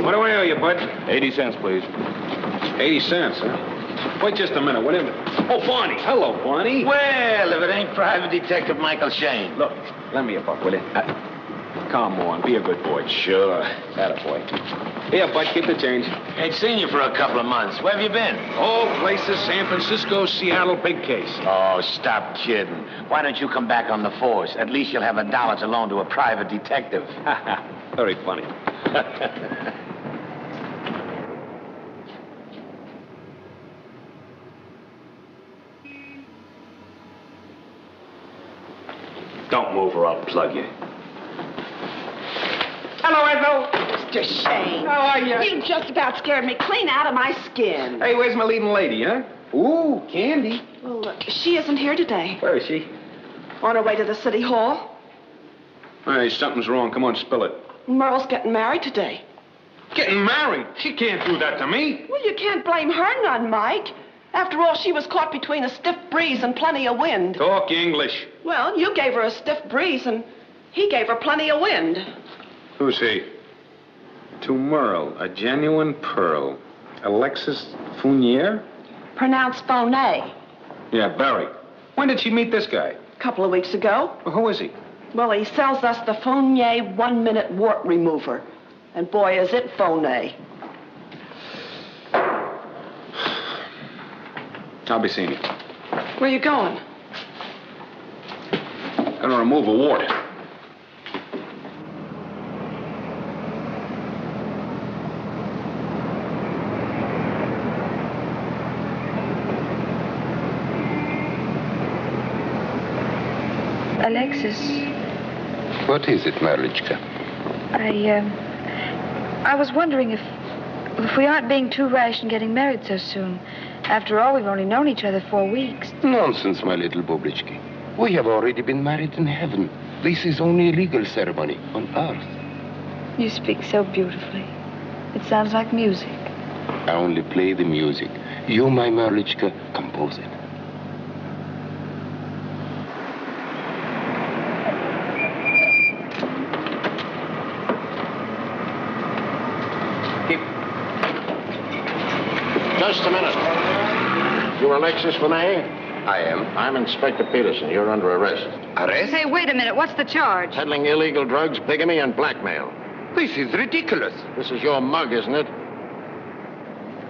What do I owe you, bud? 80 cents, please. 80 cents, huh? Wait just a minute. What is it? Oh, Barney. Hello, Barney. Well, if it ain't Private Detective Michael Shayne. Look, lend me a buck, will you? Come on, be a good boy. Sure. Attaboy. Here, bud, keep the change. Ain't seen you for a couple of months. Where have you been? All places, San Francisco, Seattle, big case. Oh, stop kidding. Why don't you come back on the force? At least you'll have $1 to loan to a private detective. Very funny. Don't move or I'll plug you. Hello, Ethel. Mr. Shayne. How are you? You just about scared me clean out of my skin. Hey, where's my leading lady, huh? Ooh, Candy. Well, look, she isn't here today. Where is she? On her way to the city hall. Hey, something's wrong. Come on, spill it. Merle's getting married today. Getting married? She can't do that to me. Well, you can't blame her none, Mike. After all, she was caught between a stiff breeze and plenty of wind. Talk English. Well, you gave her a stiff breeze, and he gave her plenty of wind. Who's he? To Merle, a genuine pearl. Alexis Fournier? Pronounced Fournier. Yeah, Barry. When did she meet this guy? A couple of weeks ago. Well, who is he? Well, he sells us the Fournier 1-minute wart remover. And boy, is it Fournier. I'll be seeing you. Where you going? Gonna remove a wart. Alexis. What is it, Marlichka? I was wondering if we aren't being too rash in getting married so soon. After all, we've only known each other 4 weeks. Nonsense, my little Boblichki. We have already been married in heaven. This is only a legal ceremony on earth. You speak so beautifully. It sounds like music. I only play the music. You, my Marlichka, compose it. Just a minute. You Alexis Fournier? I am. I'm Inspector Peterson. You're under arrest. Arrest? Hey, wait a minute. What's the charge? Peddling illegal drugs, bigamy, and blackmail. This is ridiculous. This is your mug, isn't it?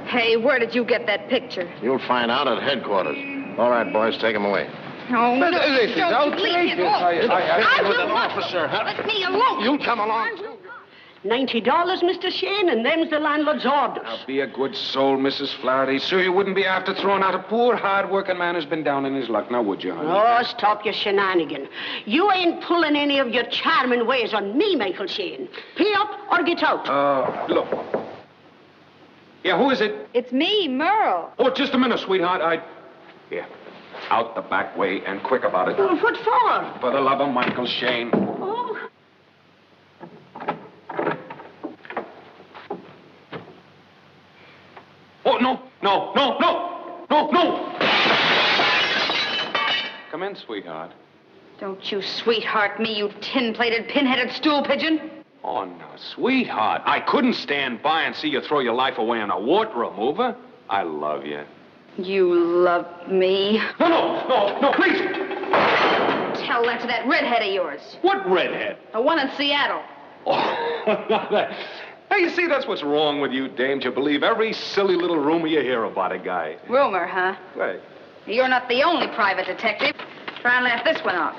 Hey, where did you get that picture? You'll find out at headquarters. All right, boys, take him away. Oh, no, this is don't you leave me alone. I with will an not. officer, huh? Let me alone. You come along, too. $90, Mr. Shayne, and them's the landlord's orders. Now, be a good soul, Mrs. Flaherty. Sir, you wouldn't be after throwing out a poor, hard-working man who's been down in his luck. Now, would you, honey? Oh, stop your shenanigan. You ain't pulling any of your charming ways on me, Michael Shayne. Pay up or get out. Look. Yeah, who is it? It's me, Merle. Oh, just a minute, sweetheart. Here. Out the back way and quick about it. Well, what for? For the love of Michael Shayne. Oh. Oh, no. Come in, sweetheart. Don't you sweetheart me, you tin-plated, pin-headed stool pigeon. Oh, no, sweetheart. I couldn't stand by and see you throw your life away on a wart remover. I love you. You love me. No, please. Tell that to that redhead of yours. What redhead? The one in Seattle. Oh, hey, you see, that's what's wrong with you, dames. You believe every silly little rumor you hear about a guy. Rumor, huh? Right. You're not the only private detective. Try and laugh this one off.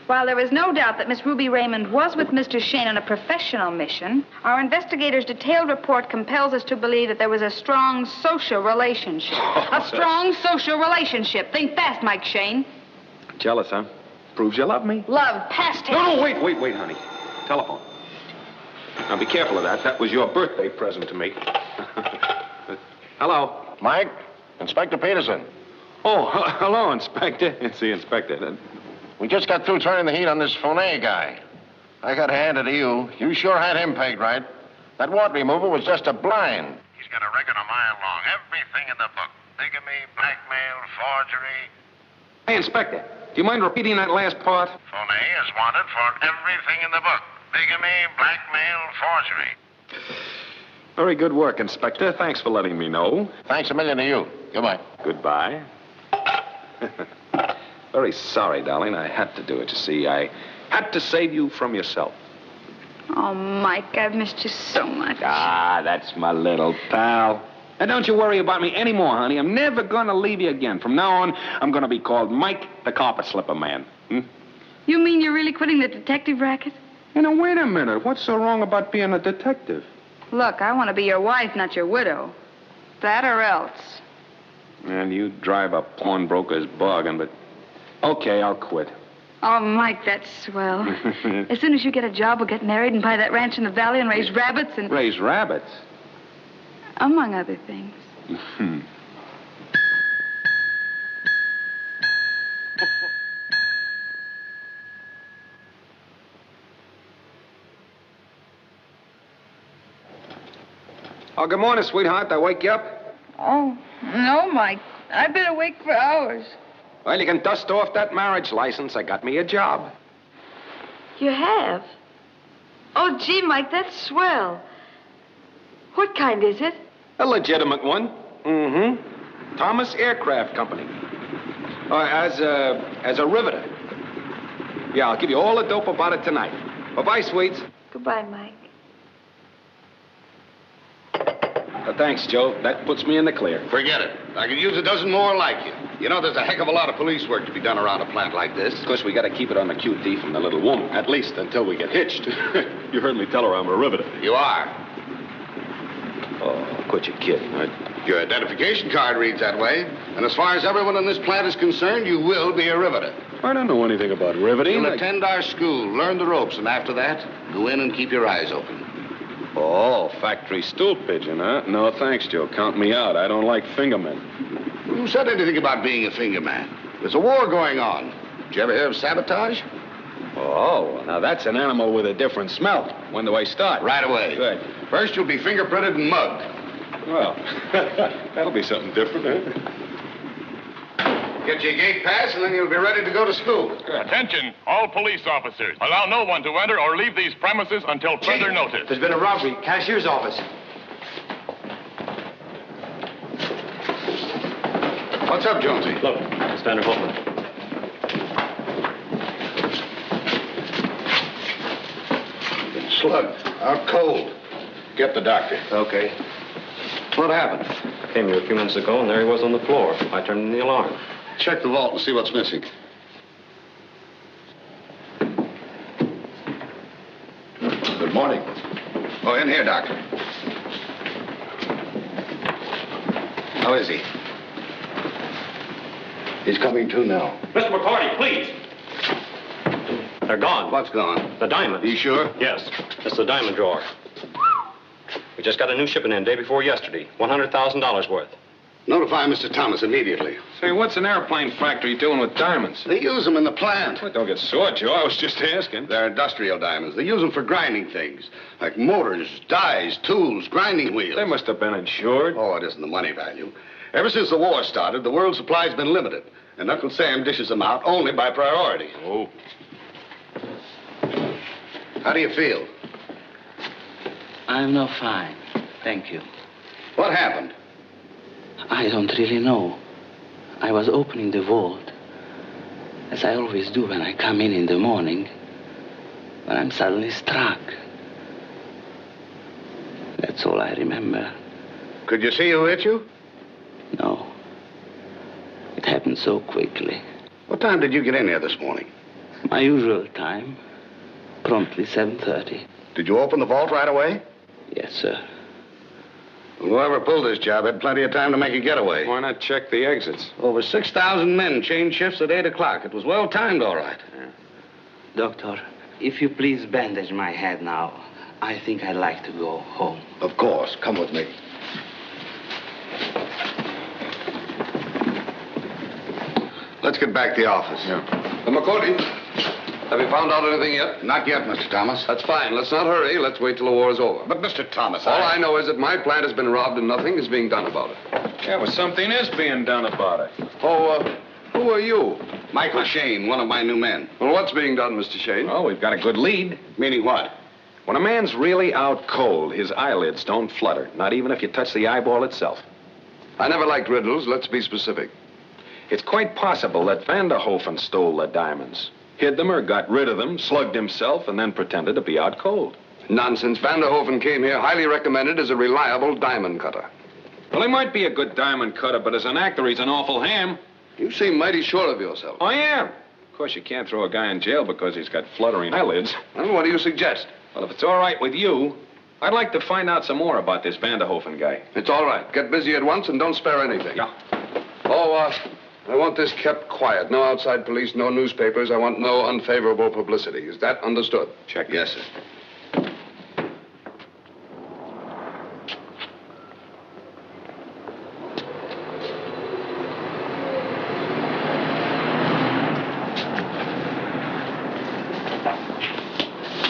While there is no doubt that Miss Ruby Raymond was with Mr. Shayne on a professional mission, our investigators' detailed report compels us to believe that there was a strong social relationship. A strong social relationship. Think fast, Mike Shayne. Jealous, huh? Proves you love me. Love, past tense. No, wait, honey. Telephone. Now, be careful of that. That was your birthday present to me. Hello. Mike, Inspector Peterson. Oh, hello, Inspector. It's the Inspector. We just got through turning the heat on this Fournier guy. I got to hand it to you. You sure had him pegged right. That wart remover was just a blind. He's got a record a mile long. Everything in the book. Bigamy, blackmail, forgery. Hey, Inspector, do you mind repeating that last part? Fournier is wanted for everything in the book. Bigamy, blackmail, forgery. Very good work, Inspector. Thanks for letting me know. Thanks a million to you. Goodbye. Goodbye. Very sorry, darling. I had to do it. You see, I had to save you from yourself. Oh, Mike, I've missed you so much. Ah, that's my little pal. And don't you worry about me anymore, honey. I'm never going to leave you again. From now on, I'm going to be called Mike the Carpet Slipper Man. You mean you're really quitting the detective racket? Now, wait a minute. What's so wrong about being a detective? Look, I want to be your wife, not your widow. That or else. And you drive a pawnbroker's bargain, but... Okay, I'll quit. Oh, Mike, that's swell. As soon as you get a job, we'll get married and buy that ranch in the valley and raise rabbits and... Raise rabbits? Among other things. Oh, good morning, sweetheart. Did I wake you up? Oh, no, Mike. I've been awake for hours. Well, you can dust off that marriage license. I got me a job. You have? Oh, gee, Mike, that's swell. What kind is it? A legitimate one. Mm-hmm. Thomas Aircraft Company. As a riveter. Yeah, I'll give you all the dope about it tonight. Bye-bye, sweets. Goodbye, Mike. Thanks, Joe. That puts me in the clear. Forget it. I could use a dozen more like you. You know, there's a heck of a lot of police work to be done around a plant like this. Of course, we got to keep it on the QT from the little woman, at least until we get hitched. You heard me tell her I'm a riveter. You are. Oh, quit your kidding. Your identification card reads that way. And as far as everyone in this plant is concerned, you will be a riveter. I don't know anything about riveting. You'll attend our school, learn the ropes, and after that, go in and keep your eyes open. Oh, factory stool pigeon, huh? No, thanks, Joe. Count me out. I don't like fingermen. Who said anything about being a finger man? There's a war going on. Did you ever hear of sabotage? Oh, now that's an animal with a different smell. When do I start? Right away. Good. First, you'll be fingerprinted and mugged. Well, that'll be something different, huh? Get your gate pass, and then you'll be ready to go to school. Attention, all police officers. Allow no one to enter or leave these premises until further notice. There's been a robbery. Cashier's office. What's up, Jonesy? Look, it's Vanderhoefen. Been slugged. Out cold. Get the doctor. Okay. What happened? I came here a few minutes ago, and there he was on the floor. I turned in the alarm. Check the vault and see what's missing. Good morning. Oh, in here, doctor. How is he? He's coming to now. Mr. McCarty, please. They're gone. What's gone? The diamonds. Are you sure? Yes. It's the diamond drawer. We just got a new shipment in day before yesterday. $100,000 worth. Notify Mr. Thomas immediately. Say, what's an airplane factory doing with diamonds? They use them in the plant. Well, don't get sore, Joe. I was just asking. They're industrial diamonds. They use them for grinding things, like motors, dies, tools, grinding wheels. They must have been insured. Oh, it isn't the money value. Ever since the war started, the world's supply's been limited, and Uncle Sam dishes them out only by priority. Oh. How do you feel? I'm not fine, thank you. What happened? I don't really know. I was opening the vault, as I always do when I come in the morning, when I'm suddenly struck. That's all I remember. Could you see who hit you? No. It happened so quickly. What time did you get in here this morning? My usual time, promptly 7:30. Did you open the vault right away? Yes, sir. Whoever pulled this job had plenty of time to make a getaway. Why not check the exits? Over 6,000 men changed shifts at 8 o'clock. It was well timed, all right. Yeah. Doctor, if you please bandage my head now, I think I'd like to go home. Of course. Come with me. Let's get back to the office. Yeah. McCarty, have you found out anything yet? Not yet, Mr. Thomas. That's fine. Let's not hurry. Let's wait till the war is over. But, Mr. Thomas, All I know is that my plant has been robbed and nothing is being done about it. Yeah, well, something is being done about it. Oh, who are you? Michael Shayne, one of my new men. Well, what's being done, Mr. Shayne? Well, we've got a good lead. Meaning what? When a man's really out cold, his eyelids don't flutter, not even if you touch the eyeball itself. I never liked riddles. Let's be specific. It's quite possible that Vanderhoefen stole the diamonds, hid them or got rid of them, slugged himself, and then pretended to be out cold. Nonsense. Vanderhoefen came here highly recommended as a reliable diamond cutter. Well, he might be a good diamond cutter, but as an actor, he's an awful ham. You seem mighty sure of yourself. I am. Of course, you can't throw a guy in jail because he's got fluttering eyelids. Well, what do you suggest? Well, if it's all right with you, I'd like to find out some more about this Vanderhoefen guy. It's all right. Get busy at once and don't spare anything. Yeah. Oh, I want this kept quiet. No outside police, no newspapers. I want no unfavorable publicity. Is that understood? Check. Yes, sir.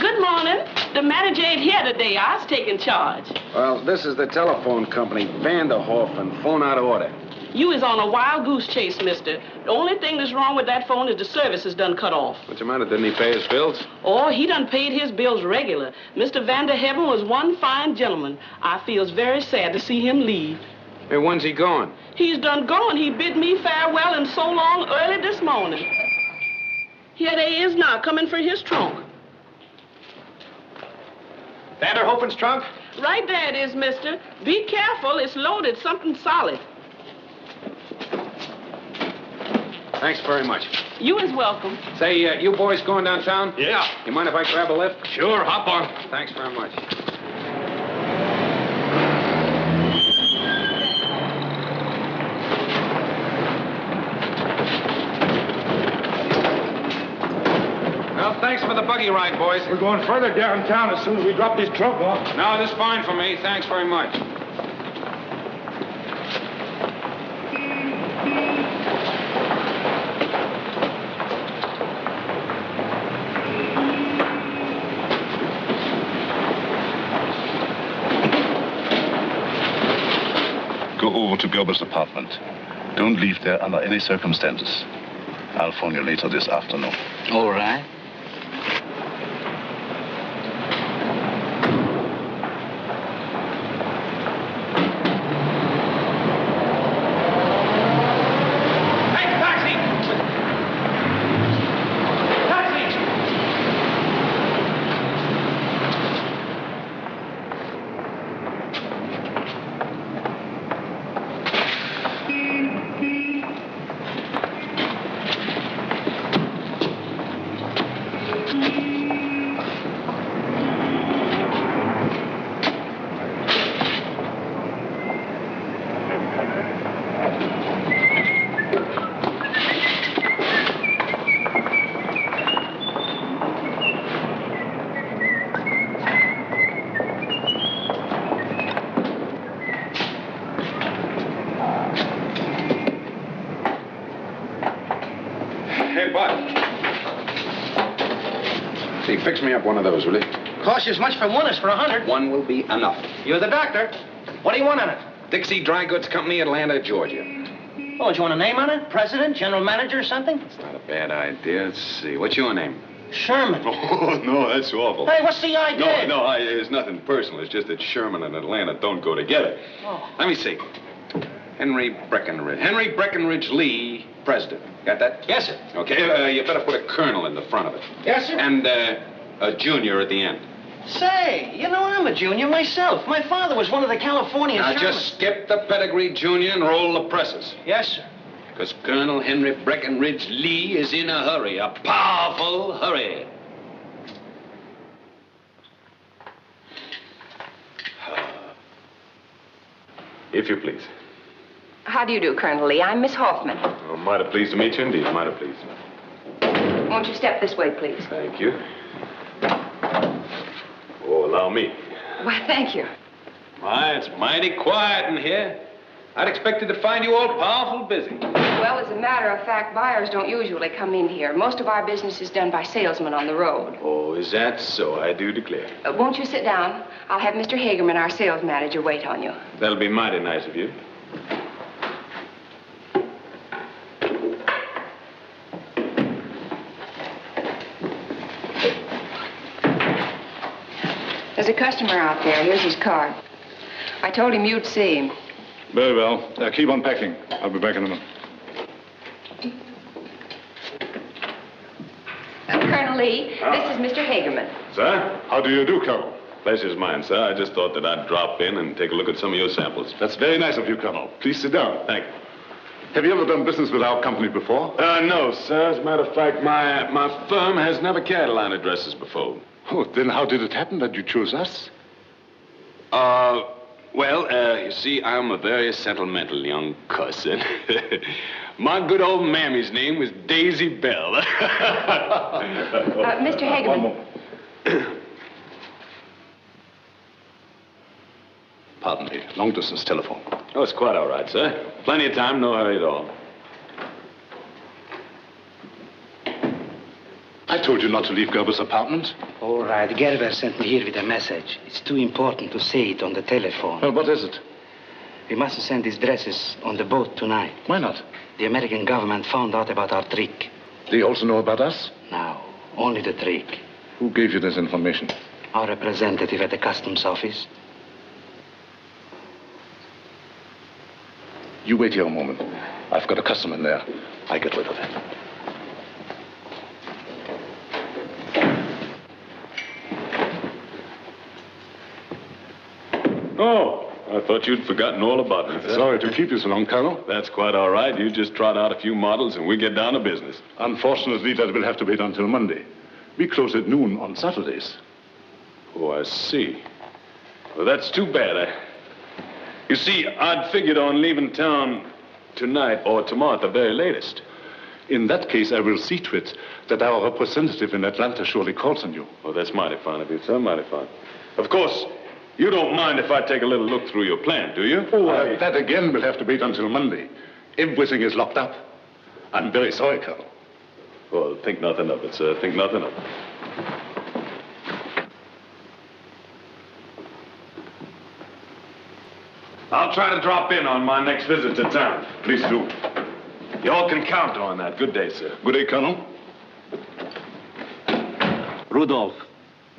Good morning. The manager ain't here today. I was taking charge. Well, this is the telephone company, Vanderhoefen. Phone out of order. You is on a wild goose chase, mister. The only thing that's wrong with that phone is the service is done cut off. What's the matter? Didn't he pay his bills? Oh, he done paid his bills regular. Mr. Vanderhoefen was one fine gentleman. I feels very sad to see him leave. Hey, when's he going? He's done gone. He bid me farewell and so long early this morning. Here they is now, coming for his trunk. Vanderhoefen's trunk? Right there it is, mister. Be careful. It's loaded, something solid. Thanks very much. You is welcome. Say, you boys going downtown? Yeah. You mind if I grab a lift? Sure, hop on. Thanks very much. Well, thanks for the buggy ride, boys. We're going further downtown as soon as we drop this trunk off. No, this is fine for me. Thanks very much. Go over to Gerber's apartment. Don't leave there under any circumstances. I'll phone you later this afternoon. All right. Fix me up one of those, will you? Cost you as much for one as for 100. One will be enough. You're the doctor. What do you want on it? Dixie Dry Goods Company, Atlanta, Georgia. Oh, do you want a name on it? President, general manager, or something? It's not a bad idea. Let's see. What's your name? Sherman. Oh, no, that's awful. Hey, what's the idea? It's nothing personal. It's just that Sherman and Atlanta don't go together. Oh. Let me see. Henry Breckinridge. Henry Breckinridge Lee, president. Got that? Yes, sir. Okay, you better put a colonel in the front of it. Yes, sir. And a junior at the end. Say, you know, I'm a junior myself. My father was one of the California Now, Shermans. just skip the pedigree, junior, and roll the presses. Yes, sir. Because Colonel Henry Breckinridge Lee is in a hurry, a powerful hurry. If you please. How do you do, Colonel Lee? I'm Miss Hoffman. Oh, mighty pleased to meet you indeed, mighty pleased. Won't you step this way, please? Thank you. Oh, allow me. Why, thank you. Why, it's mighty quiet in here. I'd expected to find you all powerful busy. Well, as a matter of fact, buyers don't usually come in here. Most of our business is done by salesmen on the road. Oh, is that so? I do declare. Won't you sit down? I'll have Mr. Hagerman, our sales manager, wait on you. That'll be mighty nice of you. There's a customer out there. Here's his card. I told him you'd see him. Very well. Keep on packing. I'll be back in a minute. Colonel Lee, this is Mr. Hagerman. Sir? How do you do, Colonel? Pleasure's mine, sir. I just thought that I'd drop in and take a look at some of your samples. That's very nice of you, Colonel. Please sit down. Thank you. Have you ever done business with our company before? No, sir. As a matter of fact, my firm has never carried line addresses before. Oh, then how did it happen that you chose us? You see, I'm a very sentimental young cuss, and my good old mammy's name was Daisy Bell. Mr. Hagerman. Pardon me, long-distance telephone. Oh, it's quite all right, sir. Plenty of time, no hurry at all. I told you not to leave Gerber's apartment. All right, Gerber sent me here with a message. It's too important to say it on the telephone. Well, what is it? We mustn't send these dresses on the boat tonight. Why not? The American government found out about our trick. They also know about us? No, only the trick. Who gave you this information? Our representative at the customs office. You wait here a moment. I've got a customer in there. I get rid of him. Oh, I thought you'd forgotten all about me, sir. Sorry to keep you so long, Colonel. That's quite all right. You just trot out a few models and we get down to business. Unfortunately, that will have to wait until Monday. We close at noon on Saturdays. Oh, I see. Well, that's too bad. You see, I'd figured on leaving town tonight or tomorrow at the very latest. In that case, I will see to it that our representative in Atlanta surely calls on you. Oh, that's mighty fine of you, sir, mighty fine. Of course, you don't mind if I take a little look through your plan, do you? Oh, that again will have to wait until Monday. Everything is locked up. I'm very sorry, Colonel. Well, think nothing of it, sir. Think nothing of it. I'll try to drop in on my next visit to town. Please do. You all can count on that. Good day, sir. Good day, Colonel. Rudolf,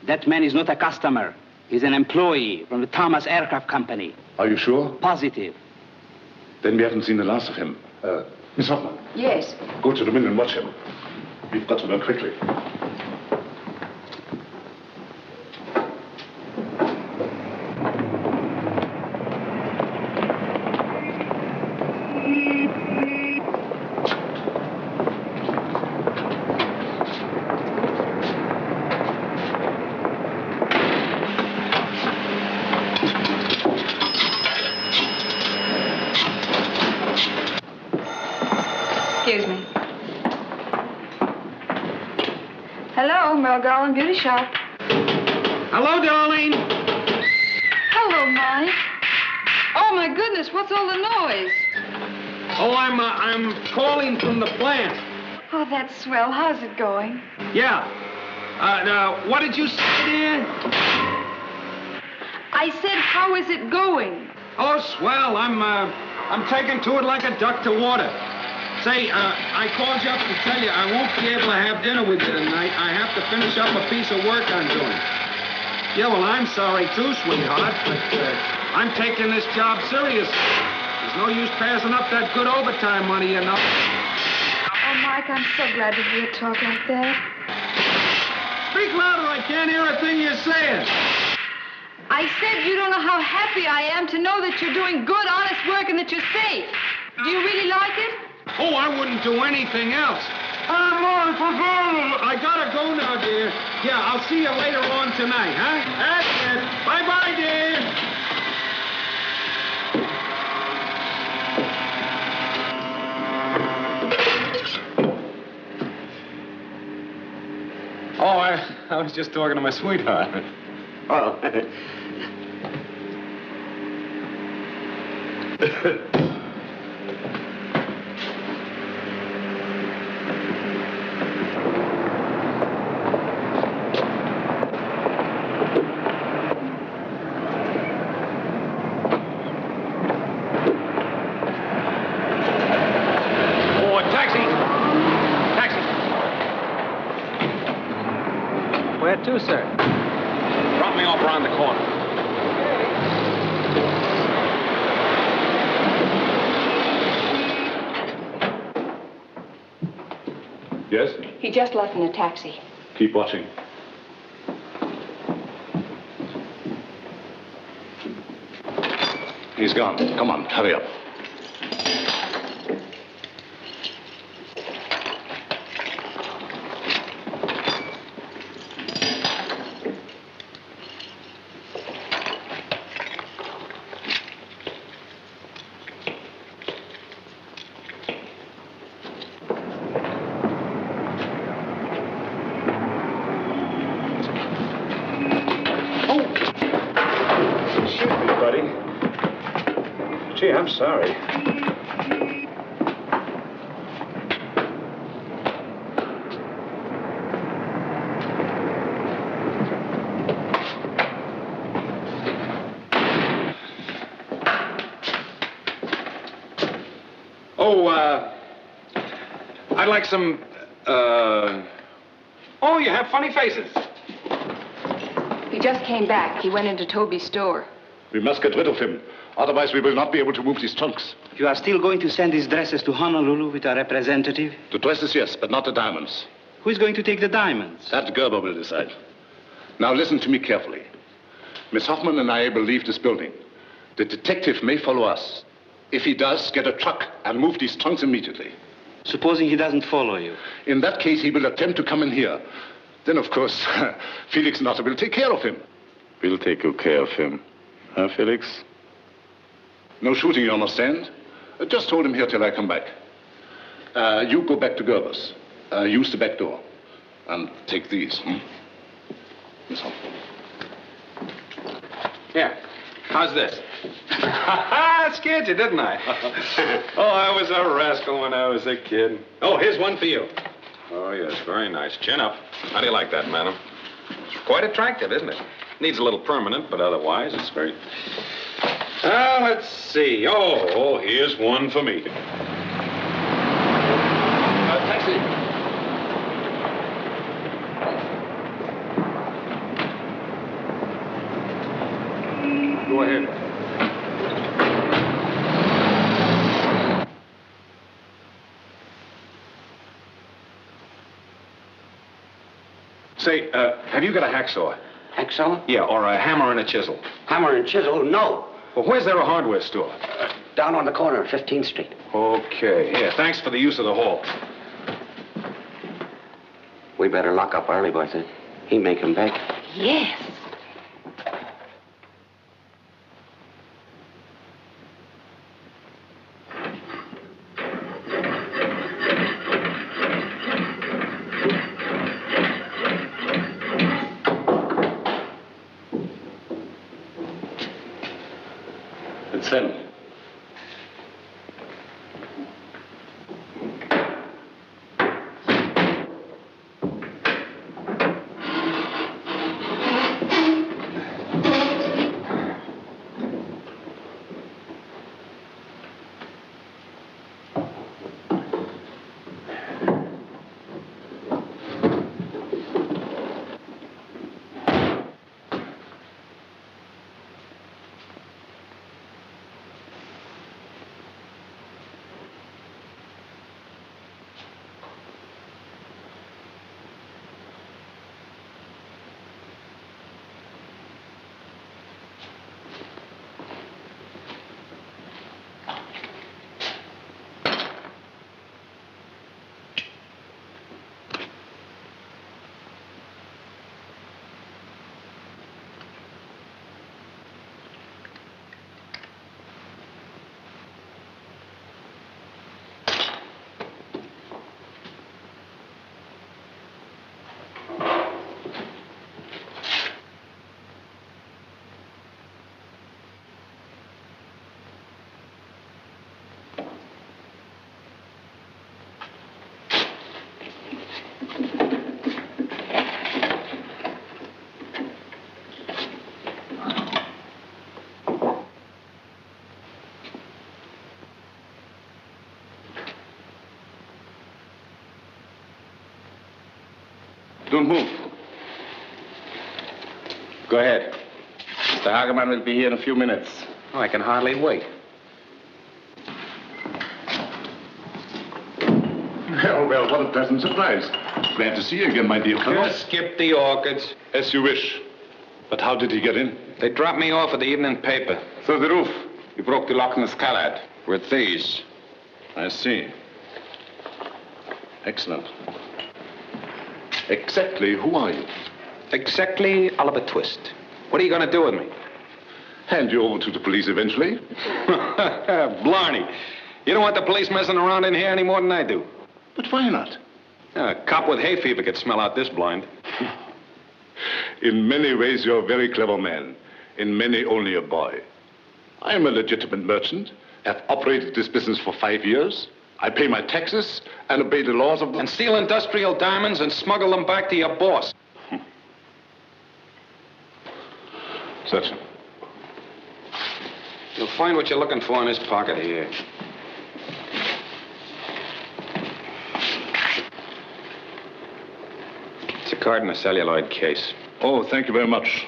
that man is not a customer. He's an employee from the Thomas Aircraft Company. Are you sure? Positive. Then we haven't seen the last of him. Miss Hoffman. Yes. Go to the mill and watch him. We've got to go quickly. Excuse me. Hello, Merle Garland Beauty Shop. Hello, darling. Hello, Mike. Oh, my goodness, what's all the noise? Oh, I'm calling from the plant. Oh, that's swell. How's it going? Yeah. What did you say, dear? I said, how is it going? Oh, swell. I'm taking to it like a duck to water. Say, I called you up to tell you I won't be able to have dinner with you tonight. I have to finish up a piece of work I'm doing. Yeah, well, I'm sorry too, sweetheart, but I'm taking this job serious. There's no use passing up that good overtime money, you know. Oh, Mike, I'm so glad to hear you talk like that. Speak louder. I can't hear a thing you're saying. I said you don't know how happy I am to know that you're doing good, honest work and that you're safe. Do you really like it? Oh, I wouldn't do anything else. I gotta go now, dear. Yeah, I'll see you later on tonight, huh? That's it. Bye-bye, dear. Oh, I was just talking to my sweetheart. Oh. Where to, sir? Drop me off around the corner. Yes? He just left in a taxi. Keep watching. He's gone. Come on, hurry up. Gee, I'm sorry. Oh, I'd like some, Oh, you have funny faces. He just came back. He went into Toby's store. We must get rid of him. Otherwise, we will not be able to move these trunks. You are still going to send these dresses to Honolulu with a representative? The dresses, yes, but not the diamonds. Who is going to take the diamonds? That Gerber will decide. Now, listen to me carefully. Miss Hoffman and I will leave this building. The detective may follow us. If he does, get a truck and move these trunks immediately. Supposing he doesn't follow you? In that case, he will attempt to come in here. Then, of course, Felix Notter will take care of him. We'll take good care of him. Huh, Felix? No shooting, you understand? Just hold him here till I come back. You go back to Gerber's. Use the back door. And take these. Miss Hoffman. Yeah. How's this? I scared you, didn't I? Oh, I was a rascal when I was a kid. Oh, here's one for you. Oh, yes, very nice. Chin up. How do you like that, madam? It's quite attractive, isn't it? Needs a little permanent, but otherwise it's very... let's see. Oh, here's one for me. Taxi. Go ahead. Say, have you got a hacksaw? Hacksaw? Yeah, or a hammer and a chisel. Hammer and chisel? No. Well, where's there a hardware store? Down on the corner of 15th Street. Okay. Here, thanks for the use of the hall. We better lock up early, Bertha. He may come back. Yes. It's him. Don't move. Go ahead. Mr. Hagerman will be here in a few minutes. Oh, I can hardly wait. Well, what a pleasant surprise. Glad to see you again, my dear fellow. Just skip the orchids. As you wish. But how did he get in? They dropped me off at the evening paper. Through the roof. You broke the lock in the skylight. With these. I see. Excellent. Exactly who are you? Exactly Oliver Twist. What are you going to do with me? Hand you over to the police eventually. Blarney. You don't want the police messing around in here any more than I do. But why not? A cop with hay fever could smell out this blind. In many ways, you're a very clever man. In many, only a boy. I am a legitimate merchant. Have operated this business for 5 years. I pay my taxes and obey the laws of the... And steal industrial diamonds and smuggle them back to your boss. Certainly. You'll find what you're looking for in this pocket here. It's a card in a celluloid case. Oh, thank you very much.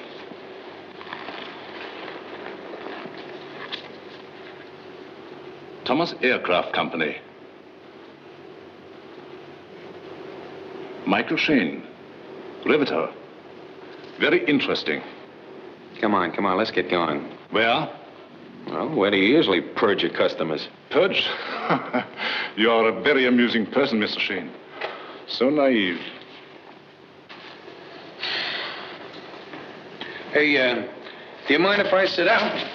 Thomas Aircraft Company. Michael Shayne, riveter. Very interesting. Come on, let's get going. Where? Well, where do you usually purge your customers? Purge? You're a very amusing person, Mr. Shayne. So naive. Hey, do you mind if I sit down?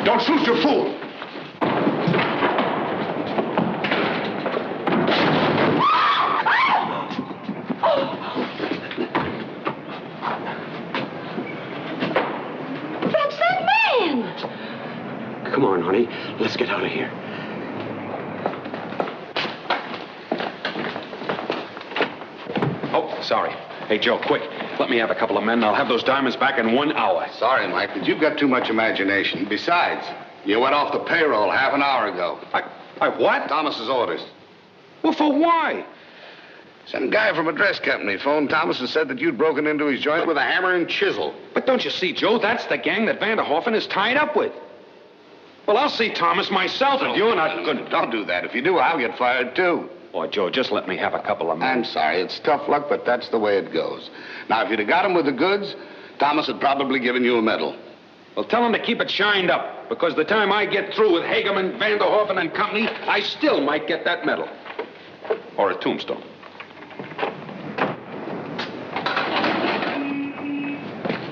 Don't shoot, you fool! That's that man! Come on, honey. Let's get out of here. Oh, sorry. Hey, Joe, quick. Let me have a couple of men, and I'll have those diamonds back in 1 hour. Sorry, Mike, but you've got too much imagination. Besides, you went off the payroll half an hour ago. I what? Thomas's orders. Well, for why? Some guy from a dress company phoned Thomas and said that you'd broken into his joint with a hammer and chisel. But don't you see, Joe, that's the gang that Vanderhoefen is tied up with. Well, I'll see Thomas myself if you're not good. Don't do that. If you do, I'll get fired, too. Boy, Joe, just let me have a couple of men. I'm sorry. It's tough luck, but that's the way it goes. Now, if you'd have got him with the goods, Thomas had probably given you a medal. Well, tell him to keep it shined up, because the time I get through with Hagerman, Vanderhoefen, and company, I still might get that medal. Or a tombstone.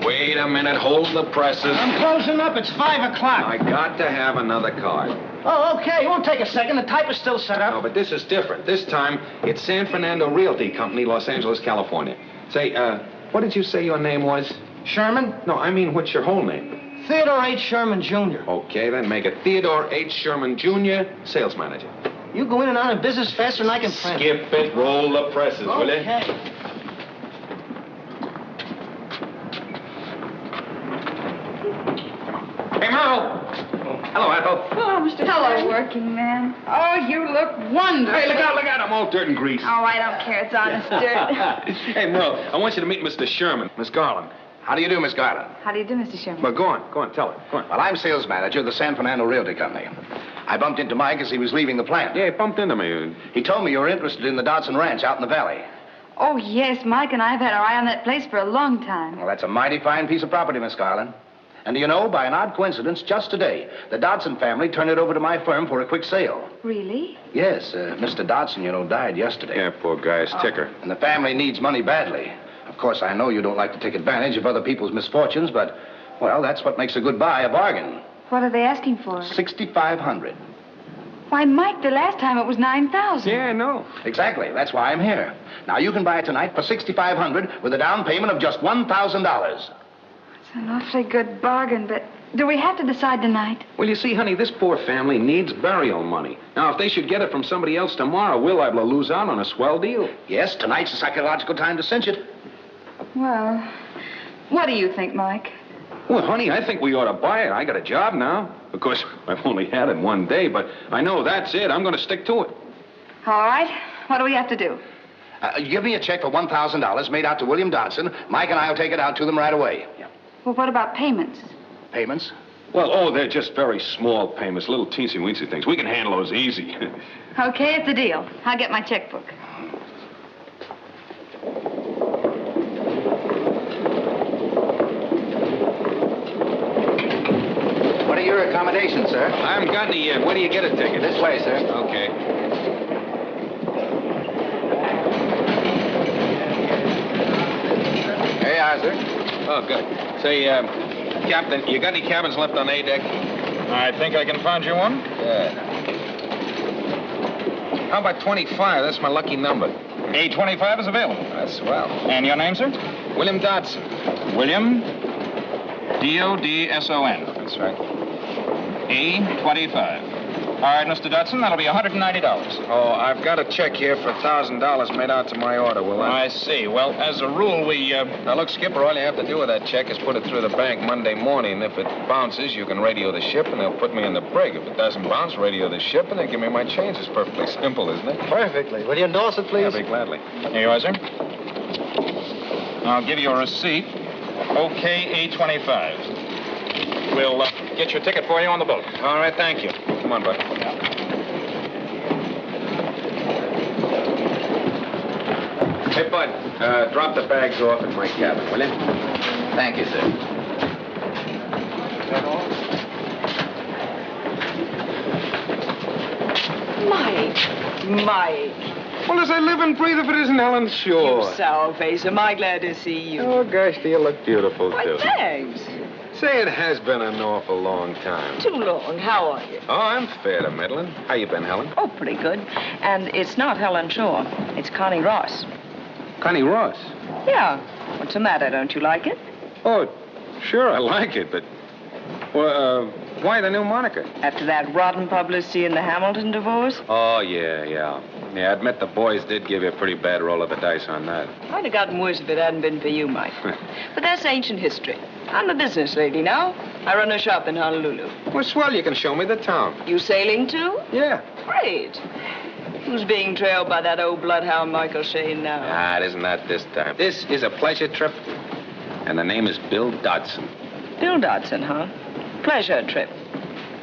Wait a minute. Hold the presses. I'm closing up. It's 5 o'clock. I got to have another card. Oh, okay. It won't take a second. The type is still set up. No, but this is different. This time, it's San Fernando Realty Company, Los Angeles, California. Say, what did you say your name was? Sherman? No, I mean, what's your whole name? Theodore H. Sherman, Jr. Okay, then make it Theodore H. Sherman, Jr., sales manager. You go in and out of business faster than I can print. Skip it. Roll the presses, will you? Okay. Hey, Merle. Hello, Ethel. Hello, Mr. Hello, working man. Oh, you look wonderful. Hey, look out. I'm all dirt and grease. Oh, I don't care. It's honest dirt. Hey, Merle, I want you to meet Mr. Sherman, Miss Garland. How do you do, Miss Garland? How do you do, Mr. Sherman? Well, go on, tell her. Go on. Well, I'm sales manager of the San Fernando Realty Company. I bumped into Mike as he was leaving the plant. Yeah, he bumped into me. He told me you were interested in the Dodson Ranch out in the valley. Oh, yes. Mike and I have had our eye on that place for a long time. Well, that's a mighty fine piece of property, Miss Garland. And do you know, by an odd coincidence, just today, the Dodson family turned it over to my firm for a quick sale. Really? Yes, Mr. Dodson, died yesterday. Yeah, poor guy's ticker. And the family needs money badly. Of course, I know you don't like to take advantage of other people's misfortunes, but, well, that's what makes a good buy a bargain. What are they asking for? $6,500. Why, Mike, the last time it was $9,000. Yeah, I know. Exactly. That's why I'm here. Now, you can buy it tonight for $6,500 with a down payment of just $1,000. It's an awfully good bargain, but do we have to decide tonight? Well, you see, honey, this poor family needs burial money. Now, if they should get it from somebody else tomorrow, we're liable to lose out on a swell deal. Yes, tonight's a psychological time to cinch it. Well, what do you think, Mike? Well, honey, I think we ought to buy it. I got a job now. Of course, I've only had it one day, but I know that's it. I'm going to stick to it. All right. What do we have to do? Give me a check for $1,000 made out to William Dodson. Mike and I will take it out to them right away. Yeah. Well, what about payments? Payments? Well, they're just very small payments, little teensy-weensy things. We can handle those easy. Okay, it's a deal. I'll get my checkbook. What are your accommodations, sir? I haven't gotten it yet. Where do you get a ticket? This way, sir. Okay. Here you are, sir. Oh, good. Say, Captain, you got any cabins left on A deck? I think I can find you one. Good. How about 25? That's my lucky number. A25 is available. That's swell. And your name, sir? William Dodson. William Dodson. That's right. A25. All right, Mr. Dodson, that'll be $190. Oh, I've got a check here for $1,000 made out to my order. Will I see. Well, as a rule, we... Now, look, Skipper, all you have to do with that check is put it through the bank Monday morning. If it bounces, you can radio the ship, and they'll put me in the brig. If it doesn't bounce, radio the ship, and they give me my change. It's perfectly simple, isn't it? Perfectly. Will you endorse it, please? Yeah, very gladly. Here you are, sir. I'll give you a receipt. Okay, A25. We'll get your ticket for you on the boat. All right, thank you. Come on, Bud. Hey, Bud, drop the bags off in my cabin, will you? Thank you, sir. Mike. Well, as I live and breathe, if it isn't Helen, sure. You sour face. Am I glad to see you? Oh, gosh, do you look beautiful, Why, too. thanks. Say, it has been an awful long time. Too long. How are you? Oh, I'm fair to middling. How you been, Helen? Oh, pretty good. And it's not Helen Shaw. It's Connie Ross. Connie Ross? Yeah. What's the matter? Don't you like it? Oh, sure, I like it, but... Well, why the new moniker? After that rotten publicity in the Hamilton divorce? Oh, yeah. Yeah, I admit the boys did give you a pretty bad roll of the dice on that. I'd have gotten worse if it hadn't been for you, Mike. But that's ancient history. I'm a business lady now. I run a shop in Honolulu. Well, swell, you can show me the town. You sailing, too? Yeah. Great. Who's being trailed by that old bloodhound Michael Shayne now? Ah, it isn't that this time. This is a pleasure trip, and the name is Bill Dodson. Bill Dodson, huh? Pleasure trip.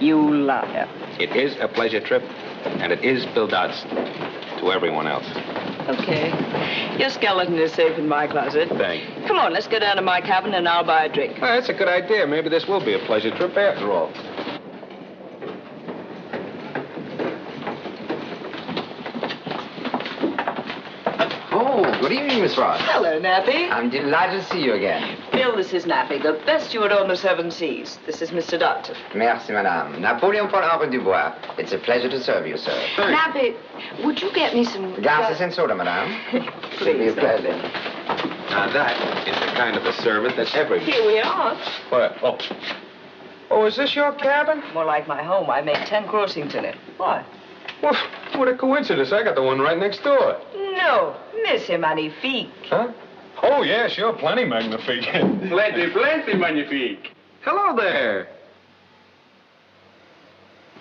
You liar. It is a pleasure trip, and it is Bill Dodson. To everyone else. Okay. Your skeleton is safe in my closet. Thank you. Come on, let's go down to my cabin and I'll buy a drink. Oh, that's a good idea. Maybe this will be a pleasure trip after all. Oh, good evening, Miss Ross. Hello, Nappy. I'm delighted to see you again. Bill, this is Nappy, the best steward on the 7 seas. This is Mr. Dodson. Merci, madame. Napoleon pour Henri Dubois. It's a pleasure to serve you, sir. Nappy, would you get me some... Glasses and soda, madame. Please. It'll be a pleasure. Now, that is the kind of a servant that every... Here we are. What? Oh, is this your cabin? More like my home. I made 10 crossings in it. Why? Well, what a coincidence. I got the one right next door. No, Monsieur Magnifique. Huh? Oh, yeah, sure. Plenty magnifique. plenty magnifique. Hello there.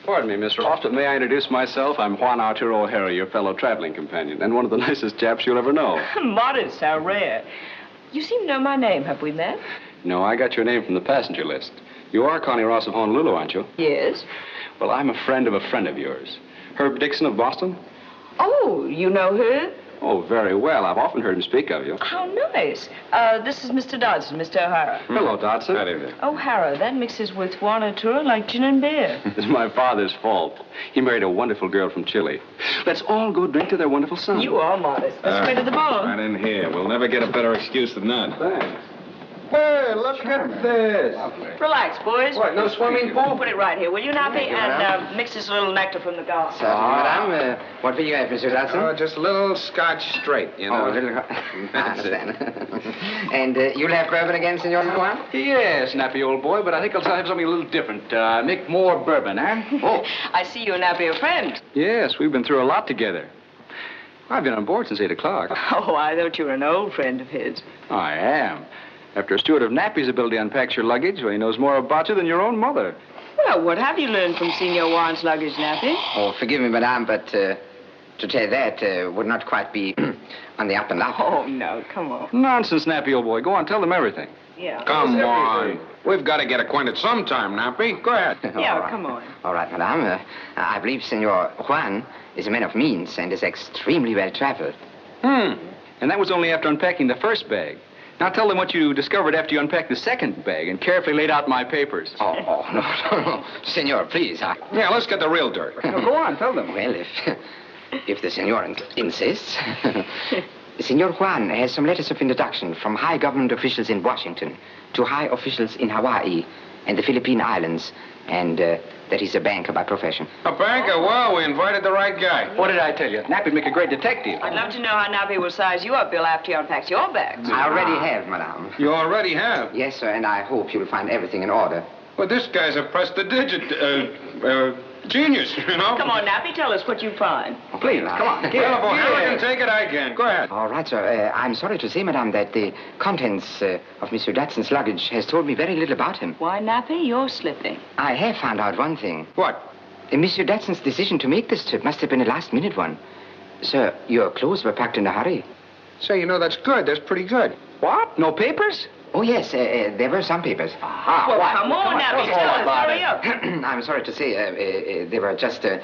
Pardon me, Mr. Ross, but may I introduce myself? I'm Juan Arturo O'Hara, your fellow traveling companion, and one of the nicest chaps you'll ever know. Modest, how rare. You seem to know my name. Have we met? No, I got your name from the passenger list. You are Connie Ross of Honolulu, aren't you? Yes. Well, I'm a friend of yours. Herb Dixon of Boston? Oh, you know her? Oh, very well. I've often heard him speak of you. How nice. This is Mr. Dodson, Mr. O'Hara. Hello, Dodson. O'Hara, that mixes with Juan Arturo like gin and beer. It's my father's fault. He married a wonderful girl from Chile. Let's all go drink to their wonderful son. You are modest. Let's go to the bar. Right in here. We'll never get a better excuse than that. Thanks. Hey, look at this. Relax, boys. What, no swimming pool? Put it right here, will you, Nappy? And mix this little nectar from the garden. Certainly, madame. What will you have, Mr. Dodson? Oh, just a little scotch straight, you know. Oh, a little... I understand. And you'll have bourbon again, Senor Juan? Yes, Nappy, old boy, but I think I'll have something a little different. Make more bourbon, eh? Oh. I see you and Nappy are friends. Yes, we've been through a lot together. I've been on board since 8 o'clock. Oh, I thought you were an old friend of his. I am. After a steward of Nappy's ability unpacks your luggage, well, he knows more about you than your own mother. Well, what have you learned from Senor Juan's luggage, Nappy? Oh, forgive me, madame, but to tell that would not quite be on the up and up. Oh, no, come on. Nonsense, Nappy, old boy. Go on, tell them everything. Yeah. Come on. We've got to get acquainted sometime, Nappy. Go ahead. Yeah, come on. All right, madame. I believe Senor Juan is a man of means and is extremely well traveled. And that was only after unpacking the first bag. Now tell them what you discovered after you unpacked the second bag and carefully laid out my papers. Oh, no. Senor, please. Yeah, let's get the real dirt. No, go on, tell them. Well, if the senor insists. Senor Juan has some letters of introduction from high government officials in Washington to high officials in Hawaii and the Philippine Islands, and that he's a banker by profession. A banker? Well, we invited the right guy. What did I tell you? Nappy'd make a great detective. I'd love to know how Nappy will size you up, Bill, after he unpacks your bags. I already have, madame. You already have? Yes, sir, and I hope you'll find everything in order. Well, this guy's a prestidigit genius, you know? Come on, Nappy, tell us what you find. Oh, please, come on. Well, if O'Hara can take it, I can. Go ahead. All right, sir. I'm sorry to say, madame, that the contents of Monsieur Datson's luggage has told me very little about him. Why, Nappy, you're slipping. I have found out one thing. What? Monsieur Datson's decision to make this trip must have been a last-minute one. Sir, your clothes were packed in a hurry. Say, you know, that's good. That's pretty good. What? No papers? Oh, yes, there were some papers. Well, come on, Nappy, tell us. Hurry up. I'm sorry to say, there were just a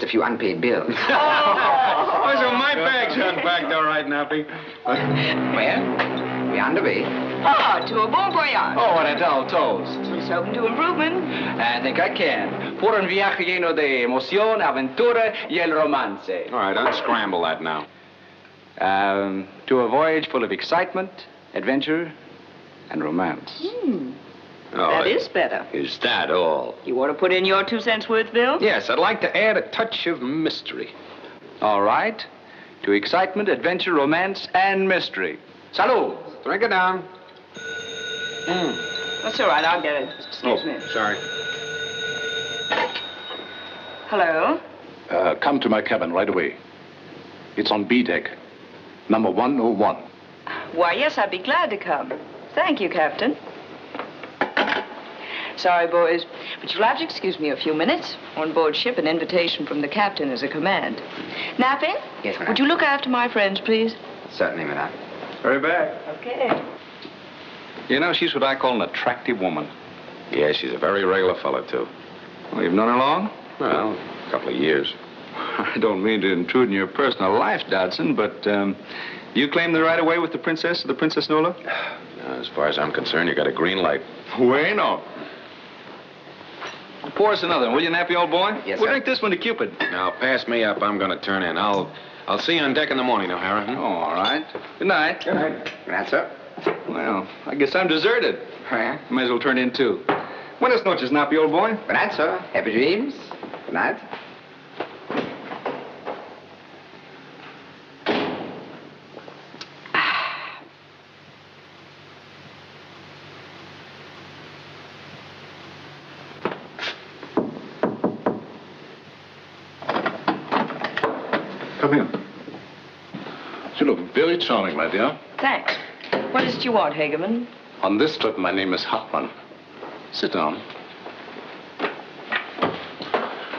few unpaid bills. Oh, so my bag's unpacked all right, Nappy. Well, we're on the way. To a bon voyage. Oh, what a dull toast. He's open to improvement. I think I can. Por un viaje lleno de emoción, aventura y el romance. All right, unscramble that now. To a voyage full of excitement, adventure, and romance. That is better. Is that all? You want to put in your 2 cents worth, Bill? Yes, I'd like to add a touch of mystery. All right. To excitement, adventure, romance, and mystery. Salud. Drink it down. That's all right, I'll get it. Excuse me. Sorry. Hello? Come to my cabin right away. It's on B deck, number 101. Why, yes, I'd be glad to come. Thank you, Captain. Sorry, boys, but you'll have to excuse me a few minutes. On board ship, an invitation from the captain is a command. Nappy? Yes, madame. Would you look after my friends, please? Certainly, madame. Hurry back. Okay. You know, she's what I call an attractive woman. Yeah, she's a very regular fella, too. Well, you've known her long? Well, a couple of years. I don't mean to intrude in your personal life, Dodson, but you claim the right of way with the Princess Nola? As far as I'm concerned, you got a green light. Bueno. Pour us another one, will you, Nappy, old boy? Yes, We'll sir. drink this one to Cupid. Now, pass me up. I'm going to turn in. I'll see you on deck in the morning, O'Hara. Oh, all right. Good night. Good night. Good night, sir. Well, I guess I'm deserted. Oh, yeah? Might as well turn in, too. Buenas noches, Nappy, old boy. Good night, sir. Happy dreams. Good night. Come in. You look very charming, my dear. Thanks. What is it you want, Hagerman? On this trip, my name is Hartmann. Sit down.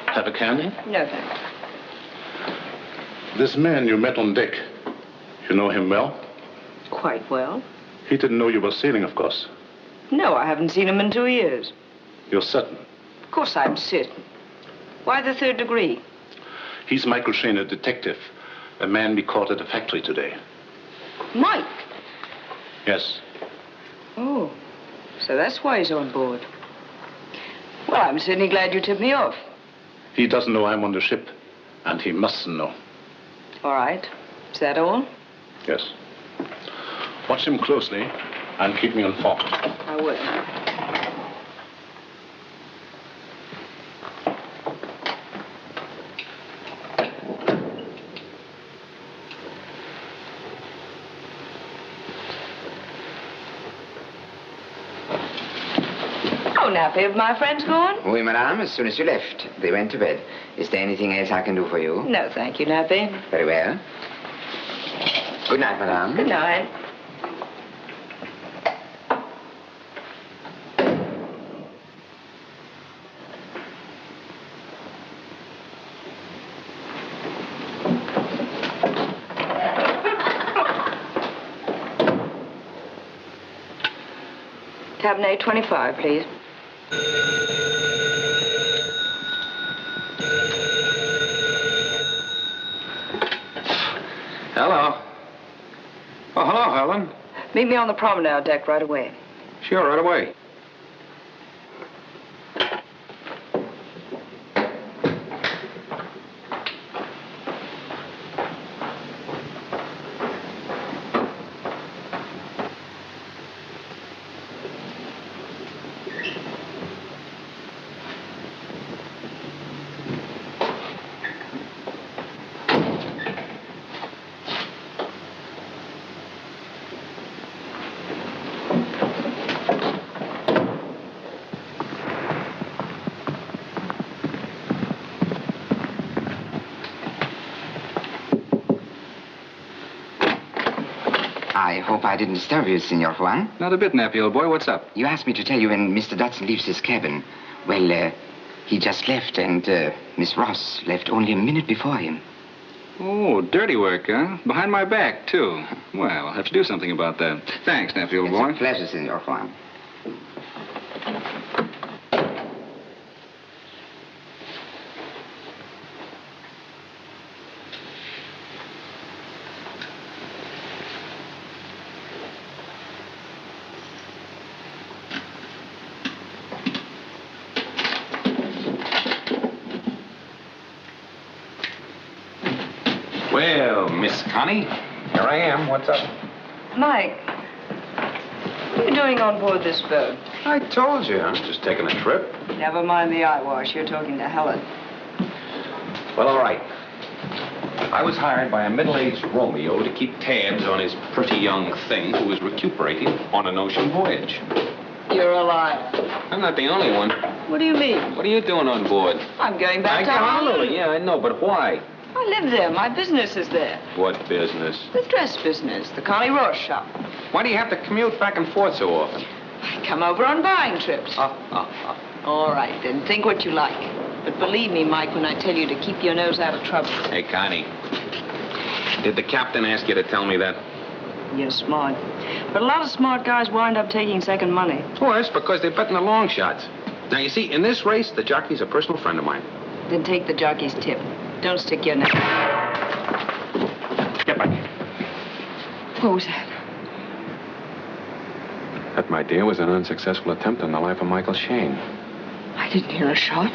Have a candy? No, thanks. This man you met on deck, you know him well? Quite well. He didn't know you were sailing, of course. No, I haven't seen him in 2 years. You're certain? Of course I'm certain. Why the 3rd degree? He's Michael Shayne, a detective. A man we caught at the factory today. Mike? Yes. Oh, so that's why he's on board. Well, I'm certainly glad you tipped me off. He doesn't know I'm on the ship, and he mustn't know. All right. Is that all? Yes. Watch him closely and keep me informed. I will. Oh, Nappy, have my friends gone? Oui, madame, as soon as you left, they went to bed. Is there anything else I can do for you? No, thank you, Nappy. Very well. Good night, madame. Good night. cabin A25, please. Hello. Oh, hello, Helen. Meet me on the promenade deck right away. Sure, right away. I hope I didn't disturb you, Senor Juan. Not a bit, Nappy, old boy. What's up? You asked me to tell you when Mr. Dodson leaves his cabin. Well, he just left, and Miss Ross left only a minute before him. Oh, dirty work, huh? Behind my back, too. Well, I'll have to do something about that. Thanks, Nappy, old boy. It's a pleasure, Senor Juan. Well, Miss Connie, here I am. What's up? Mike, what are you doing on board this boat? I told you, I'm just taking a trip. Never mind the eyewash. You're talking to Helen. Well, all right. I was hired by a middle-aged Romeo to keep tabs on his pretty young thing who was recuperating on an ocean voyage. You're a liar. I'm not the only one. What do you mean? What are you doing on board? I'm going back to Honolulu. Honolulu. Yeah, I know, but why? I live there. My business is there. What business? The dress business, the Connie Ross shop. Why do you have to commute back and forth so often? I come over on buying trips. All right, then. Think what you like. But believe me, Mike, when I tell you to keep your nose out of trouble. Hey, Connie, did the captain ask you to tell me that? You're smart. But a lot of smart guys wind up taking second money. Well, that's because they're betting the long shots. Now, you see, in this race, the jockey's a personal friend of mine. Then take the jockey's tip. Don't stick your neck. Get back. What was that? That, my dear, was an unsuccessful attempt on the life of Michael Shayne. I didn't hear a shot.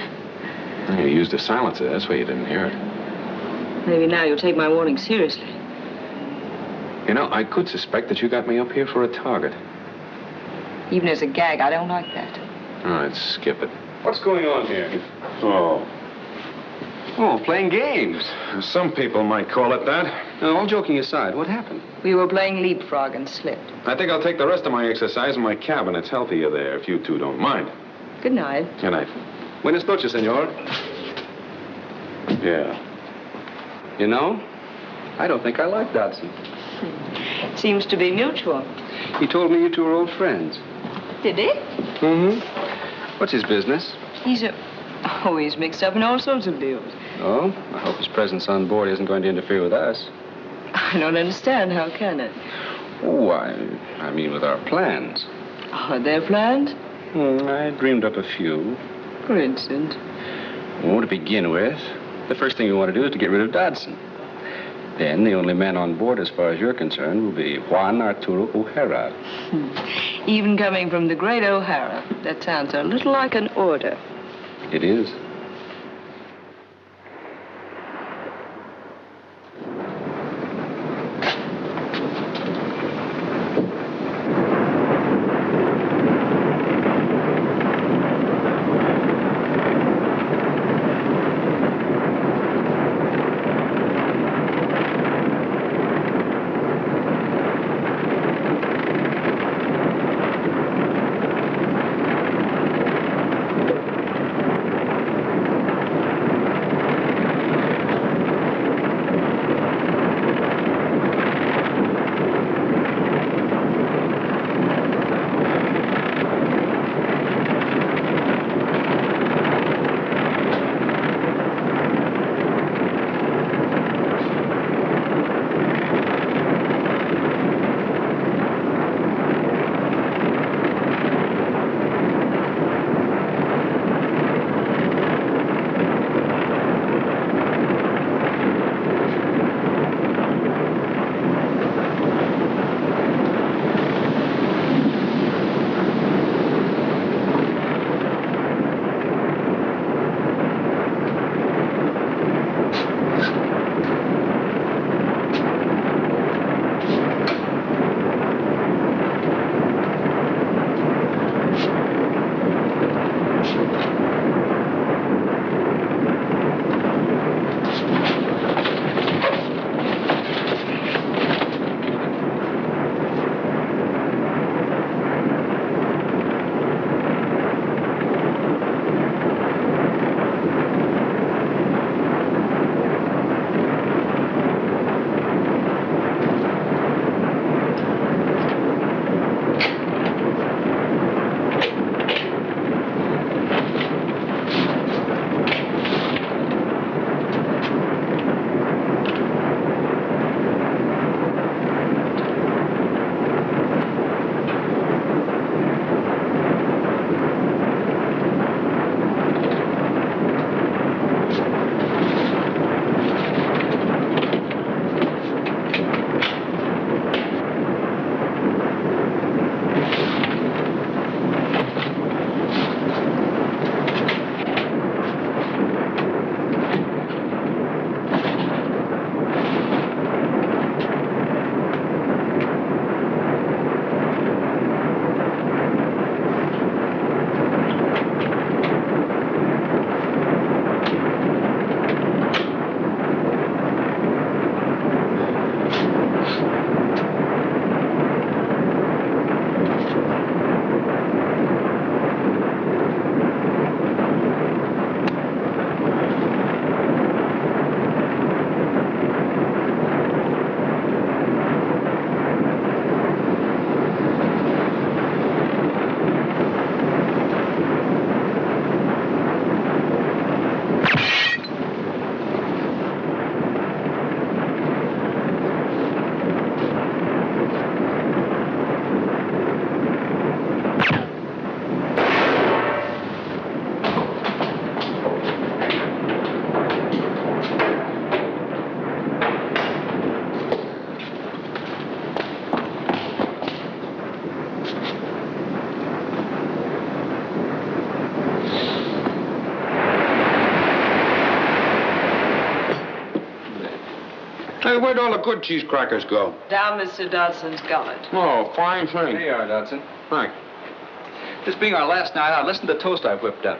You used a silencer. That's why you didn't hear it. Maybe now you'll take my warning seriously. You know, I could suspect that you got me up here for a target. Even as a gag, I don't like that. All right, skip it. What's going on here? Oh, playing games. Some people might call it that. Now, all joking aside, what happened? We were playing leapfrog and slipped. I think I'll take the rest of my exercise in my cabin. It's healthier there, if you two don't mind. Good night. Good night. Buenas noches, senor. Yeah. You know, I don't think I like Dodson. Seems to be mutual. He told me you two are old friends. Did he? Mm-hmm. What's his business? He's mixed up in all sorts of deals. Oh, I hope his presence on board isn't going to interfere with us. I don't understand. How can it? Oh, I mean with our plans. Are there plans? I dreamed up a few. For instance? Well, to begin with, the first thing we want to do is to get rid of Dodson. Then the only man on board, as far as you're concerned, will be Juan Arturo O'Hara. Even coming from the great O'Hara, that sounds a little like an order. It is. Hey, where'd all the good cheese crackers go? Down Mr. Dodson's gullet. Oh, fine thing. Here you are, Dodson. Thanks. This being our last night out, listen to the toast I've whipped up.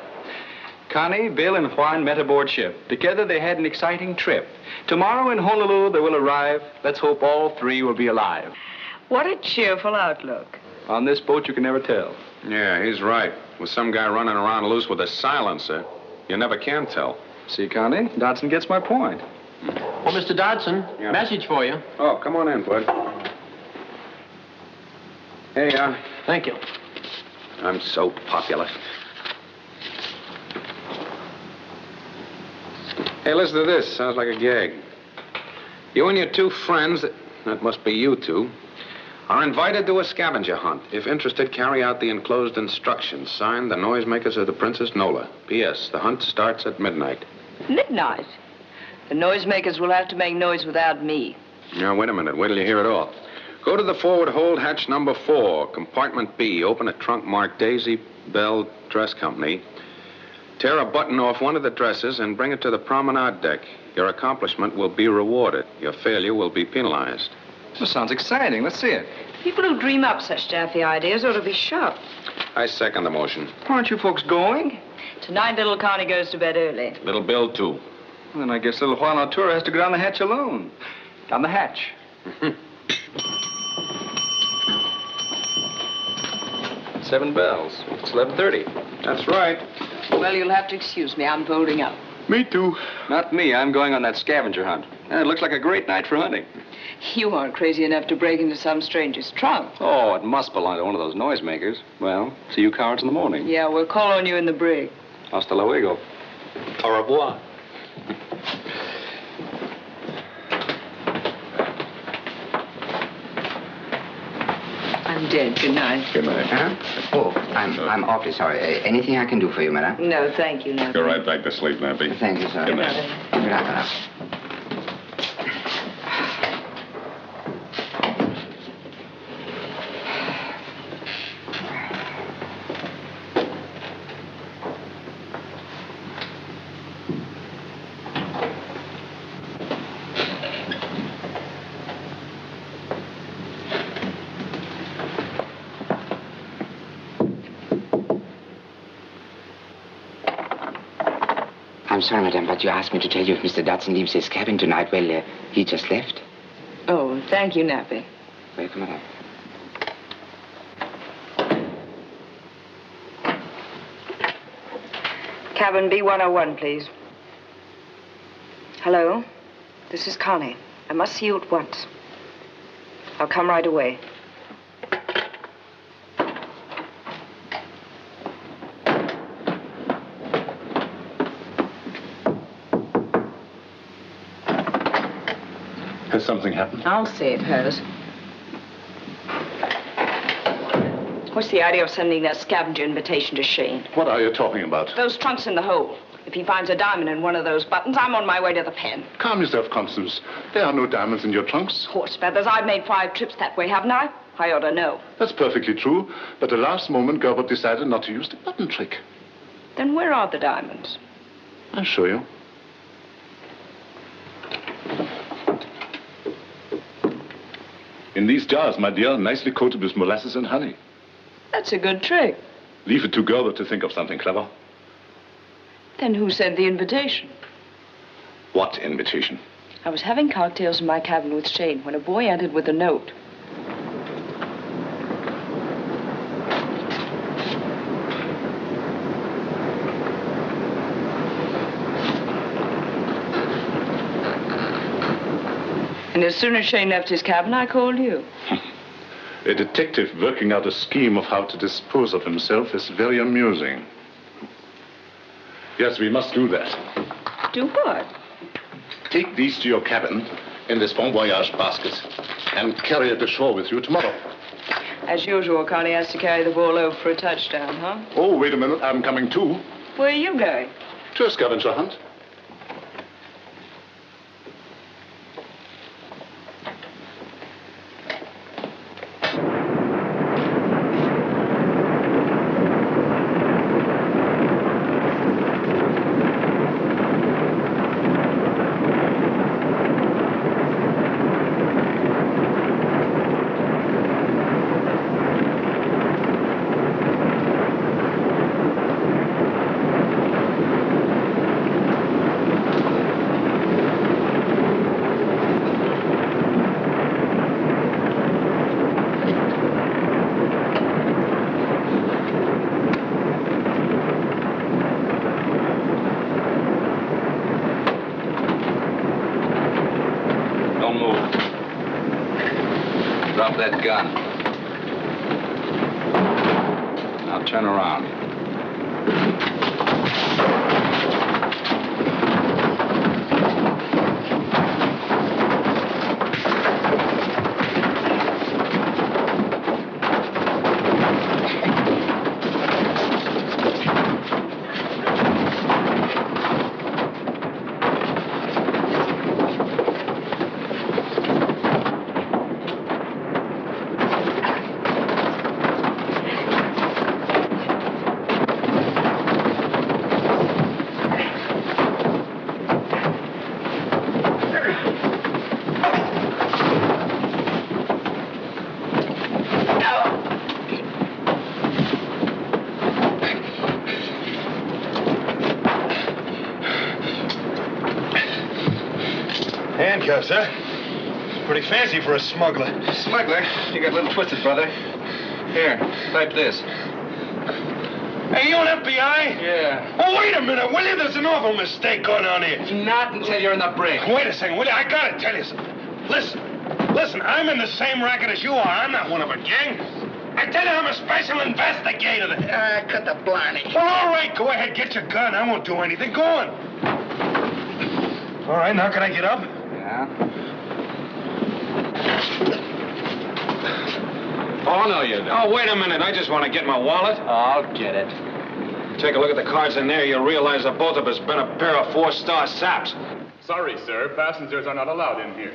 Connie, Bill, and Juan met aboard ship. Together they had an exciting trip. Tomorrow in Honolulu they will arrive. Let's hope all three will be alive. What a cheerful outlook. On this boat you can never tell. Yeah, he's right. With some guy running around loose with a silencer, you never can tell. See, Connie, Dodson gets my point. Oh, Mr. Dodson, message for you. Oh, come on in, bud. Hey, Thank you. I'm so popular. Hey, listen to this. Sounds like a gag. You and your two friends, that must be you two, are invited to a scavenger hunt. If interested, carry out the enclosed instructions. Signed, the noisemakers of the Princess Nola. P.S. The hunt starts at midnight. Midnight? The noisemakers will have to make noise without me. Now, wait a minute. Wait till you hear it all. Go to the forward hold hatch number 4, compartment B. Open a trunk marked Daisy Bell Dress Company. Tear a button off one of the dresses and bring it to the promenade deck. Your accomplishment will be rewarded. Your failure will be penalized. This sounds exciting. Let's see it. People who dream up such daffy ideas ought to be shot. I second the motion. Aren't you folks going? Tonight, little Connie goes to bed early. Little Bill, too. Well, then I guess little Juan Arturo has to go down the hatch alone. Down the hatch. 7 bells. It's 11:30. That's right. Well, you'll have to excuse me. I'm folding up. Me too. Not me. I'm going on that scavenger hunt. It looks like a great night for hunting. You aren't crazy enough to break into some stranger's trunk. Oh, it must belong to one of those noisemakers. Well, see you cowards in the morning. Yeah, we'll call on you in the brig. Hasta luego. Au revoir. I'm dead. Good night. Good night. Oh, I'm awfully sorry. Anything I can do for you, madam? No, thank you, Nappy. Go right back to sleep, Nappy. Thank you, sir. Good night. Good night, madam. I'm sorry, madam, but you asked me to tell you if Mr. Dodson leaves his cabin tonight. Well, he just left. Oh, thank you, Nappy. Welcome, madam. Cabin B101, please. Hello? This is Connie. I must see you at once. I'll come right away. Has something happened? I'll say it has. What's the idea of sending that scavenger invitation to Shayne? What are you talking about? Those trunks in the hole. If he finds a diamond in one of those buttons, I'm on my way to the pen. Calm yourself, Constance. There are no diamonds in your trunks. Horse feathers. I've made 5 trips that way, haven't I? I ought to know. That's perfectly true. But at the last moment, Gerber decided not to use the button trick. Then where are the diamonds? I'll show you. In these jars, my dear, nicely coated with molasses and honey. That's a good trick. Leave it to Gerber to think of something clever. Then who sent the invitation? What invitation? I was having cocktails in my cabin with Shayne when a boy entered with a note. And as soon as Shayne left his cabin, I called you. A detective working out a scheme of how to dispose of himself is very amusing. Yes, we must do that. Do what? Take these to your cabin in this bon voyage basket and carry it ashore with you tomorrow. As usual, Connie has to carry the ball over for a touchdown, huh? Oh, wait a minute. I'm coming too. Where are you going? To a scavenger hunt. Drop that gun. Now turn around. Handcuffs, huh? Pretty fancy for a smuggler. Smuggler? You got a little twisted, brother. Here, type this. Hey, you an FBI? Yeah. Oh, wait a minute, will you? There's an awful mistake going on here. Not until you're in the break. Wait a second, will you? I gotta tell you something. Listen, I'm in the same racket as you are. I'm not one of a gang. I tell you, I'm a special investigator. Cut the blarney. Well, all right, go ahead, get your gun. I won't do anything. Go on. All right, now can I get up? Yeah. Oh, no, you don't. Oh, wait a minute. I just want to get my wallet. I'll get it. Take a look at the cards in there. You'll realize that both of us been a pair of 4-star saps. Sorry, sir. Passengers are not allowed in here.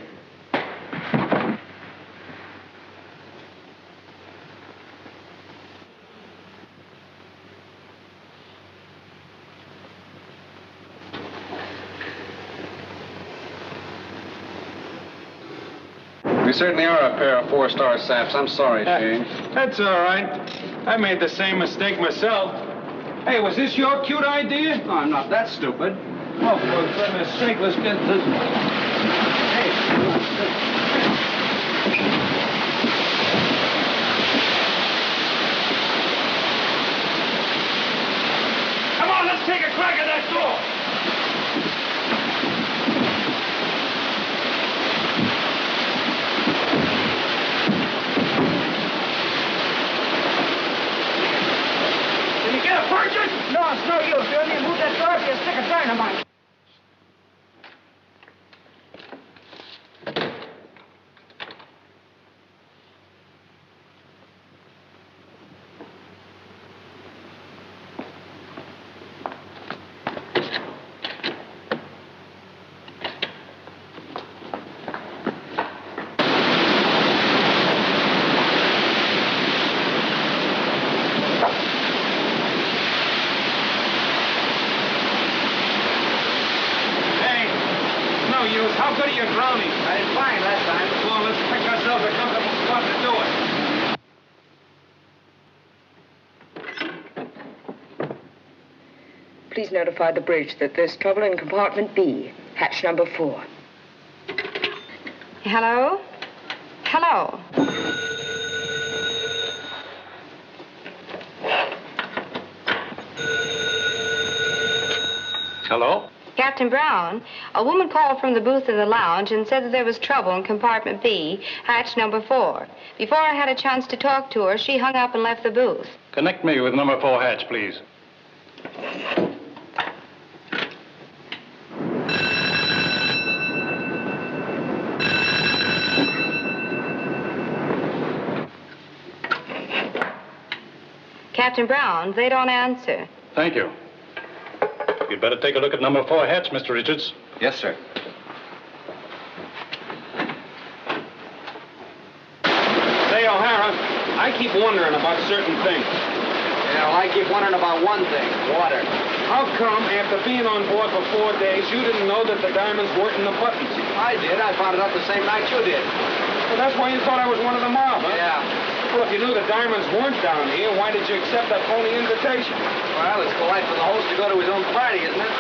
We certainly are a pair of 4-star saps. I'm sorry, Shayne. That's all right. I made the same mistake myself. Hey, was this your cute idea? No, I'm not that stupid. Oh, for goodness sake, let's get this. Hey. Come on, let's take a crack at that door. No, it's no use. You only move that door if you stick a dynamite. How good are you drowning? I did fine last time. Come on, let's pick ourselves a comfortable spot to do it. Please notify the bridge that there's trouble in compartment B, hatch number 4. Hello? Hello? Hello? Captain Brown, a woman called from the booth in the lounge and said that there was trouble in compartment B, hatch number 4. Before I had a chance to talk to her, she hung up and left the booth. Connect me with number 4 hatch, please. Captain Brown, they don't answer. Thank you. You'd better take a look at number 4 hatch, Mr. Richards. Yes, sir. Say, O'Hara, I keep wondering about certain things. Yeah, well, I keep wondering about one thing, water. How come, after being on board for 4 days, you didn't know that the diamonds weren't in the buttons? I did. I found it out the same night you did. Well, that's why you thought I was one of the mob, huh? Yeah. Well, if you knew the diamonds weren't down here, why did you accept that phony invitation? Well, it's polite for the host to go to his own party, isn't it?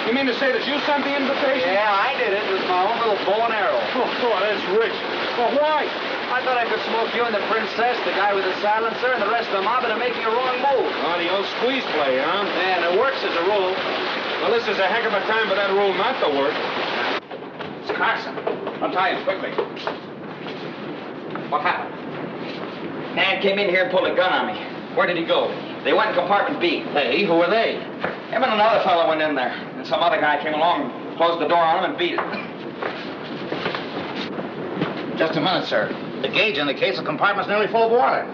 You mean to say that you sent the invitation? Yeah, I did it. It was my own little bow and arrow. Oh, that's rich. Well, why? I thought I could smoke you and the princess, the guy with the silencer, and the rest of the mob into making a wrong move. Oh, the old squeeze play, huh? Yeah, and it works as a rule. Well, this is a heck of a time for that rule not to work. It's Carson. Untie him quickly. What happened? Man came in here and pulled a gun on me. Where did he go? They went in compartment B. Hey, who are they? Him and another fellow went in there. And some other guy came along, closed the door on him, and beat it. Just a minute, sir. The gauge indicates the compartment's nearly full of water.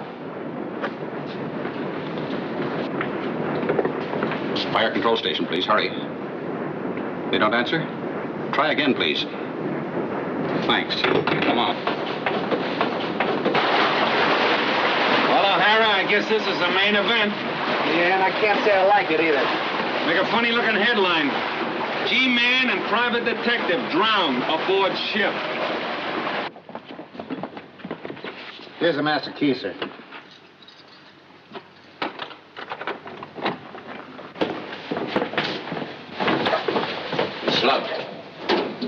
Fire control station, please. Hurry. They don't answer? Try again, please. Thanks. Come on. Well, O'Hara, I guess this is the main event. Yeah, and I can't say I like it either. Make a funny-looking headline. G-Man and private detective drowned aboard ship. Here's the master key, sir. Slugged.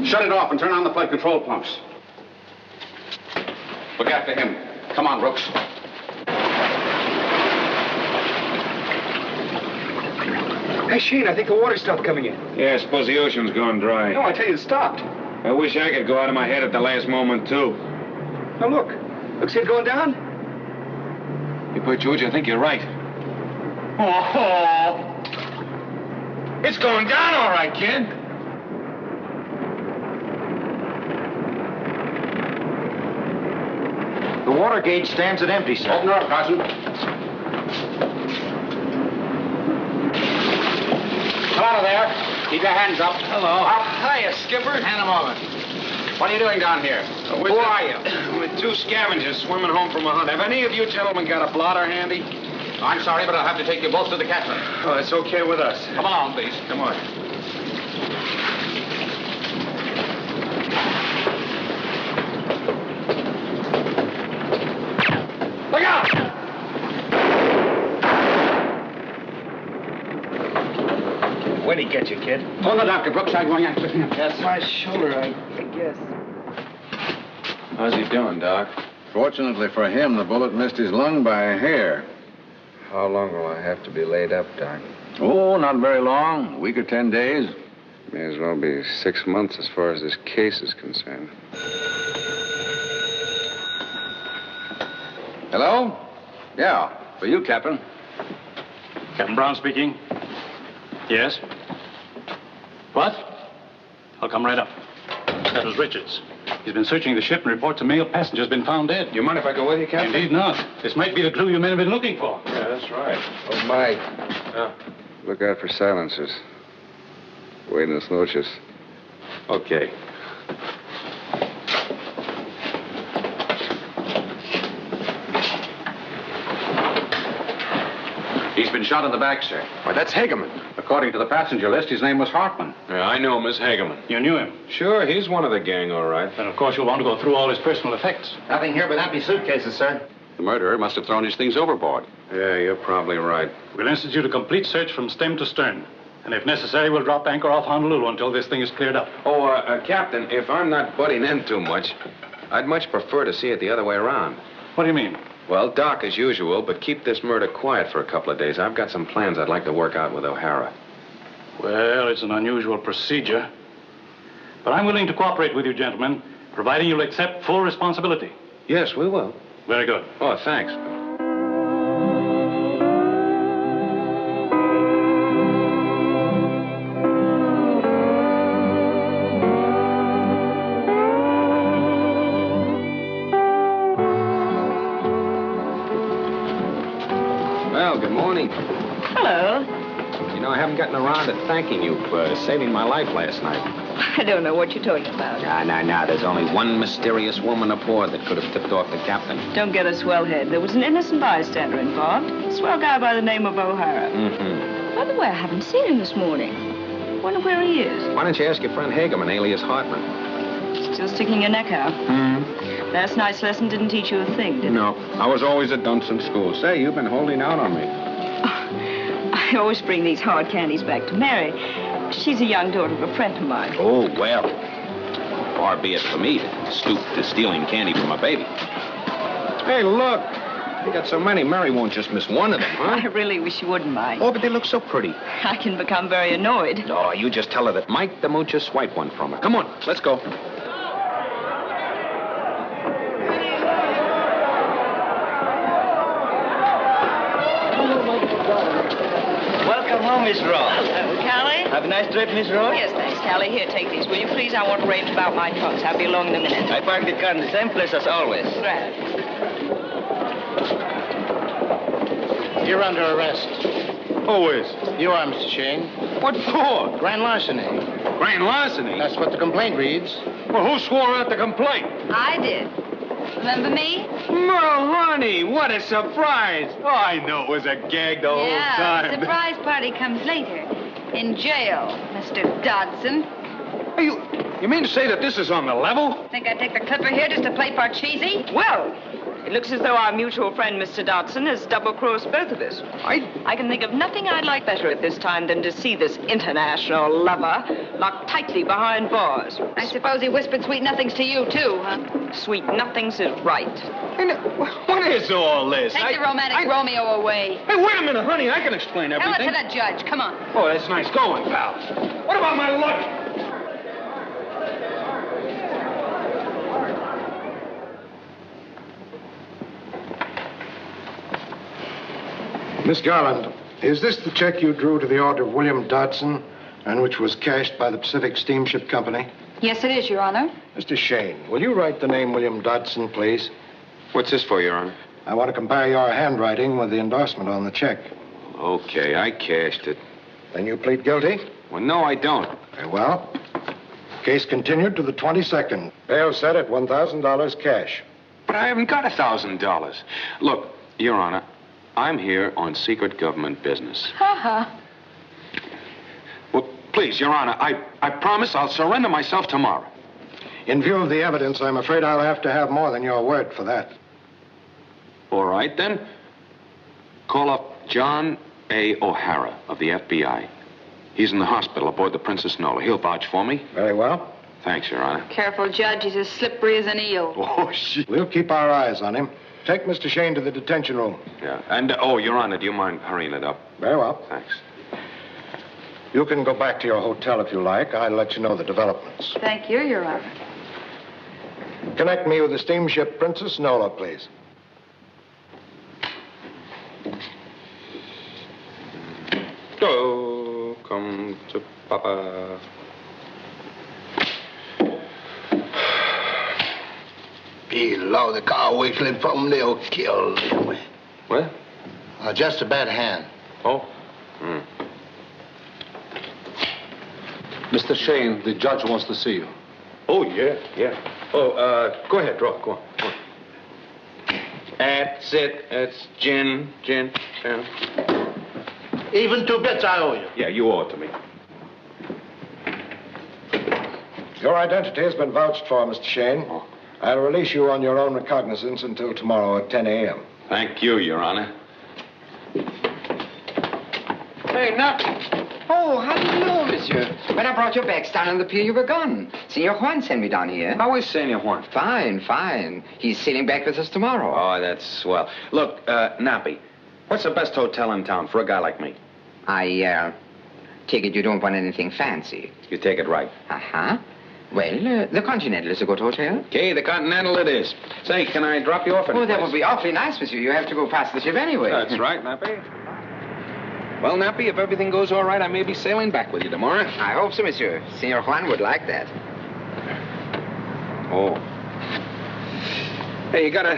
Shut it off and turn on the flight control pumps. Look after him. Come on, Brooks. Hey, Shayne, I think the water stopped coming in. Yeah, I suppose the ocean's gone dry. No, I tell you, it stopped. I wish I could go out of my head at the last moment, too. Now, look. Looks it going down? Hey, boy, George, I think you're right. Oh! It's going down all right, kid. The water gauge stands at empty, sir. Open her up, Carson. Come out of there. Keep your hands up. Hello. Hiya, Skipper. Hand them over. What are you doing down here? Who are you? With two scavengers swimming home from a hunt. Have any of you gentlemen got a blotter handy? I'm sorry, but I'll have to take you both to the captain. Oh, that's okay with us. Come along, please. Come on. Look out! Where'd he get you, kid? Phone the doctor, Brooks. I'm going after him. Yes, My shoulder, I guess. How's he doing, Doc? Fortunately for him, the bullet missed his lung by a hair. How long will I have to be laid up, Doc? Oh, not very long. A week or 10 days. May as well be 6 months as far as this case is concerned. Hello? Yeah, for you, Captain. Captain Brown speaking. Yes? What? I'll come right up. That was Richards. He's been searching the ship and reports a male passenger's been found dead. You mind if I go with you, Captain? Indeed not. This might be the clue you men have been looking for. Yeah, that's right. Oh, Mike. Look out for silencers. Buenas noches. Okay. He's been shot in the back, sir. Why, that's Hagerman. According to the passenger list, his name was Hartman. Yeah, I know him as Hagerman. You knew him? Sure, he's one of the gang, all right. Then, of course, you'll want to go through all his personal effects. Nothing here but empty suitcases, sir. The murderer must have thrown his things overboard. Yeah, you're probably right. We'll institute a complete search from stem to stern. And if necessary, we'll drop anchor off Honolulu until this thing is cleared up. Oh, Captain, if I'm not butting in too much, I'd much prefer to see it the other way around. What do you mean? Well, dock as usual, but keep this murder quiet for a couple of days. I've got some plans I'd like to work out with O'Hara. Well, it's an unusual procedure. But I'm willing to cooperate with you, gentlemen, providing you'll accept full responsibility. Yes, we will. Very good. Oh, thanks. Well, good morning. Hello. You know, I haven't gotten around to thanking you for saving my life last night. I don't know what you're talking about. Nah. There's only one mysterious woman aboard that could have tipped off the captain. Don't get a swell head. There was an innocent bystander involved. A swell guy by the name of O'Hara. Mm-hmm. By the way, I haven't seen him this morning. Wonder where he is. Why don't you ask your friend Hagerman, alias Hartman? Still sticking your neck out. Last night's lesson didn't teach you a thing, did it? No. I was always a dunce in school. Say, you've been holding out on me. I always bring these hard candies back to Mary. She's a young daughter of a friend of mine. Oh, well. Far be it for me to stoop to stealing candy from a baby. Hey, look. You got so many, Mary won't just miss one of them, huh? I really wish you wouldn't mind. Oh, but they look so pretty. I can become very annoyed. Oh, you just tell her that Mike the Moocher swiped one from her. Come on, let's go. Miss Ross. Callie? Have a nice trip, Miss Ross. Yes, thanks, Callie. Here, take these. Will you please? I want to arrange about my trunks. I'll be along in a minute. I parked the car in the same place as always. Right. You're under arrest. Who is? You are, Mr. Shayne. What for? Grand larceny. Grand larceny? That's what the complaint reads. Well, who swore out the complaint? I did. Remember me? Merle, honey, what a surprise. Oh, I know it was a gag the whole time. The surprise party comes later. In jail, Mr. Dodson. You mean to say that this is on the level? Think I'd take the clipper here just to play Parcheesi? Well, it looks as though our mutual friend, Mr. Dodson, has double-crossed both of us. I can think of nothing I'd like better at this time than to see this international lover locked tightly behind bars. I suppose he whispered sweet nothings to you, too, huh? Sweet nothings is right. What is all this? Take the romantic Romeo away. Hey, wait a minute, honey. I can explain Tell everything. it to the judge. Come on. Oh, that's nice going, pal. What about my luggage? Miss Garland, is this the check you drew to the order of William Dodson and which was cashed by the Pacific Steamship Company? Yes, it is, Your Honor. Mr. Shayne, will you write the name William Dodson, please? What's this for, Your Honor? I want to compare your handwriting with the endorsement on the check. Okay, I cashed it. Then you plead guilty? Well, no, I don't. Very well. Case continued to the 22nd. Bail set at $1,000 cash. But I haven't got $1,000. Look, Your Honor, I'm here on secret government business. Ha-ha. Well, please, Your Honor, I promise I'll surrender myself tomorrow. In view of the evidence, I'm afraid I'll have to have more than your word for that. All right, then. Call up John A. O'Hara of the FBI. He's in the hospital aboard the Princess Nola. He'll vouch for me. Very well. Thanks, Your Honor. Careful, Judge. He's as slippery as an eel. Oh, shit. We'll keep our eyes on him. Take Mr. Shayne to the detention room. Yeah. And, Your Honor, do you mind hurrying it up? Very well. Thanks. You can go back to your hotel if you like. I'll let you know the developments. Thank you, Your Honor. Connect me with the steamship Princess Nola, please. Oh, come to Papa. Below the car whistling from they'll kill him. What? Just a bad hand. Oh. Mr. Shayne, the judge wants to see you. Oh, yeah. Oh, go ahead, draw. Go on. That's it. That's gin. Even 2 bits I owe you. Yeah, you owe it to me. Your identity has been vouched for, Mr. Shayne. Oh. I'll release you on your own recognizance until tomorrow at 10 a.m. Thank you, Your Honor. Hey, Nappy. Oh, hello, monsieur. When I brought your bags down on the pier, you were gone. Senor Juan sent me down here. How is Senor Juan? Fine. He's sailing back with us tomorrow. Oh, that's swell. Look, Nappy, what's the best hotel in town for a guy like me? I take it you don't want anything fancy. You take it right. Uh-huh. Well, the Continental is a good hotel. Okay, the Continental it is. Say, can I drop you off at Oh, that would be awfully nice, monsieur. You have to go past the ship anyway. That's right, Nappy. Well, Nappy, if everything goes all right, I may be sailing back with you tomorrow. I hope so, monsieur. Senor Juan would like that. Oh. Hey, you got a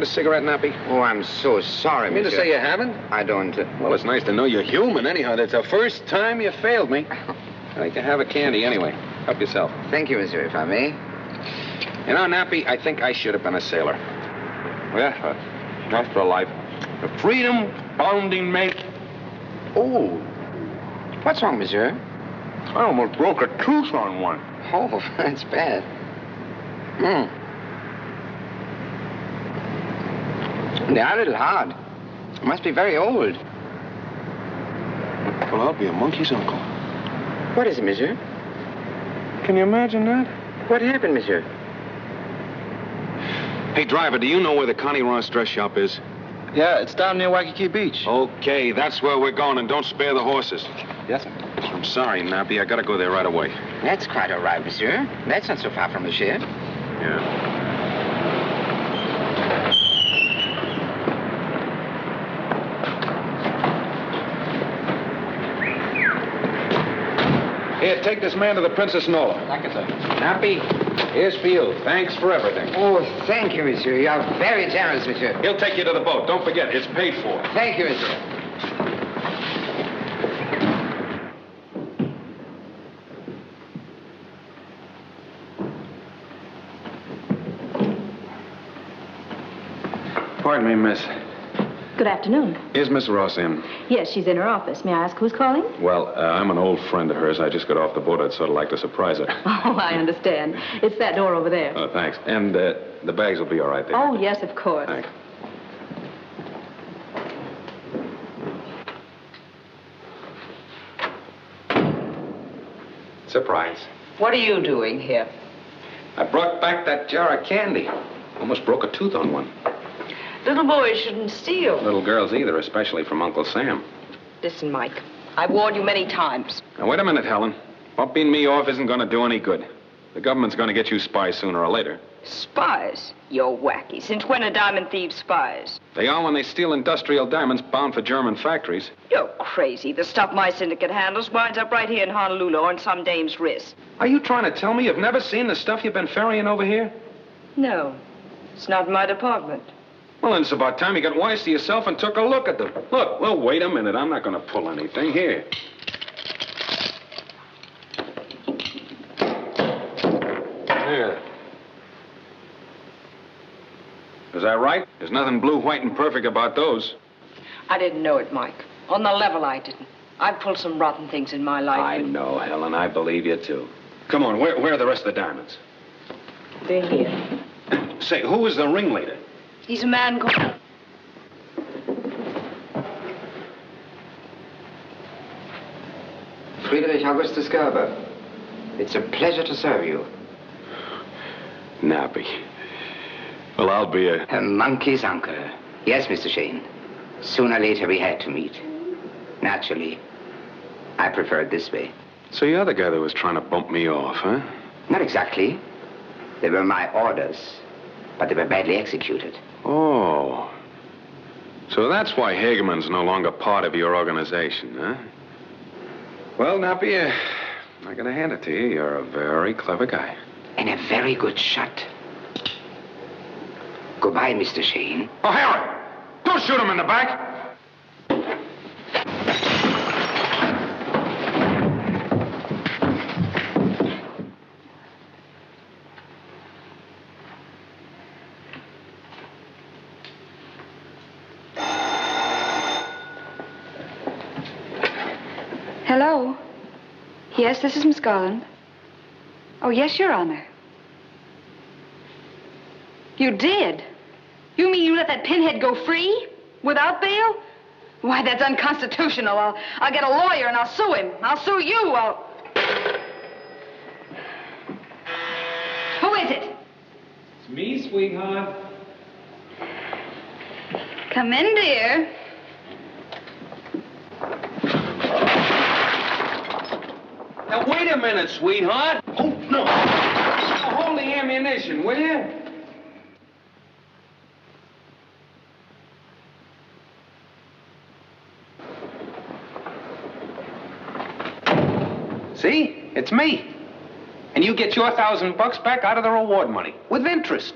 cigarette, Nappy? Oh, I'm so sorry, You mean monsieur. to say you haven't? I don't. Well, it's nice to know you're human, anyhow. That's the first time you failed me. I'd like to have a candy anyway. Help yourself. Thank you, monsieur, if I may. You know, Nappy, I think I should have been a sailor. Yeah, after a life. A freedom-bounding mate. Oh. What's wrong, monsieur? I almost broke a tooth on one. Oh, that's bad. They are a little hard. Must be very old. Well, I'll be a monkey's uncle. What is it, monsieur? Can you imagine that? What happened, monsieur? Hey, driver, do you know where the Connie Ross dress shop is? Yeah, it's down near Waikiki Beach. Okay, that's where we're going, and don't spare the horses. Yes, sir. I'm sorry, Nappy. I gotta go there right away. That's quite all right, monsieur. That's not so far from the ship. Yeah. Here, take this man to the Princess Nola. Thank you, sir. Nappy, here's for you. Thanks for everything. Oh, thank you, monsieur. You are very generous, monsieur. He'll take you to the boat. Don't forget, it's paid for. Thank you, monsieur. Pardon me, miss. Good afternoon. Is Miss Ross in? Yes, she's in her office. May I ask who's calling? Well, I'm an old friend of hers. I just got off the boat. I'd sort of like to surprise her. Oh, I understand. It's that door over there. Oh, thanks. And the bags will be all right there. Oh, yes, of course. Thanks. Surprise. What are you doing here? I brought back that jar of candy. Almost broke a tooth on one. Little boys shouldn't steal. Little girls either, especially from Uncle Sam. Listen, Mike. I've warned you many times. Now, wait a minute, Helen. Bumping me off isn't going to do any good. The government's going to get you spies sooner or later. Spies? You're wacky. Since when are diamond thieves spies? They are when they steal industrial diamonds bound for German factories. You're crazy. The stuff my syndicate handles winds up right here in Honolulu on some dame's wrist. Are you trying to tell me you've never seen the stuff you've been ferrying over here? No. It's not my department. Well, then it's about time you got wise to yourself and took a look at them. Look, well, wait a minute. I'm not going to pull anything. Here. There. Is that right? There's nothing blue, white, and perfect about those. I didn't know it, Mike. On the level, I didn't. I've pulled some rotten things in my life. I know, Helen. I believe you, too. Come on, where are the rest of the diamonds? They're here. Say, who is the ringleader? He's a man called... Friedrich Augustus Gerber. It's a pleasure to serve you. Nappy. Well, I'll be a monkey's uncle. Yes, Mr. Shayne. Sooner or later we had to meet. Naturally, I prefer it this way. So you're the guy that was trying to bump me off, huh? Not exactly. They were my orders, but they were badly executed. Oh. So that's why Hagerman's no longer part of your organization, huh? Well, Nappy, I'm going to hand it to you. You're a very clever guy. And a very good shot. Goodbye, Mr. Shayne. Oh, Harry! Don't shoot him in the back! Hello? Yes, this is Miss Garland. Oh, yes, Your Honor. You did? You mean you let that pinhead go free? Without bail? Why, that's unconstitutional. I'll get a lawyer and I'll sue him. I'll sue you. Who is it? It's me, sweetheart. Come in, dear. Now, wait a minute, sweetheart. Oh, no. Hold the ammunition, will you? See? It's me. And you get your $1,000 back out of the reward money. With interest.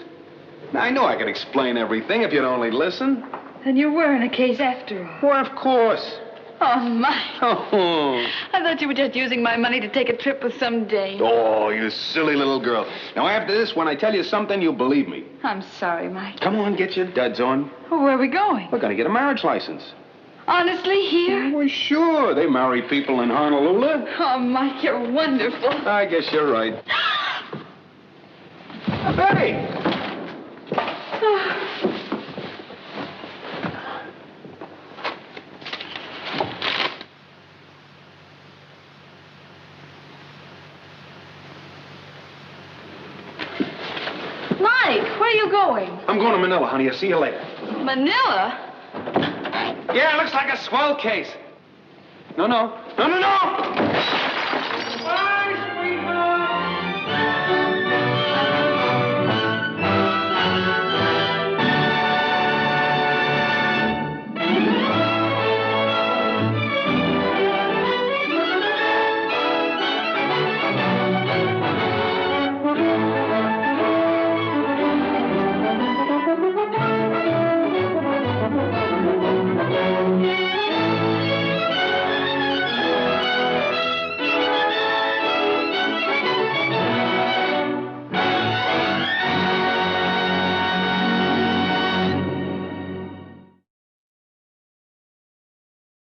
Now, I knew I could explain everything if you'd only listen. Then you were in a case after all. Well, of course. Oh, my. Oh. I thought you were just using my money to take a trip with some dame. Oh, you silly little girl. Now, after this, when I tell you something, you'll believe me. I'm sorry, Mike. Come on, get your duds on. Well, where are we going? We're going to get a marriage license. Honestly, here? Well, sure. They marry people in Honolulu. Oh, Mike, you're wonderful. I guess you're right. Hey! Mike, where are you going? I'm going to Manila, honey. I'll see you later. Manila? Yeah, it looks like a swell case. No.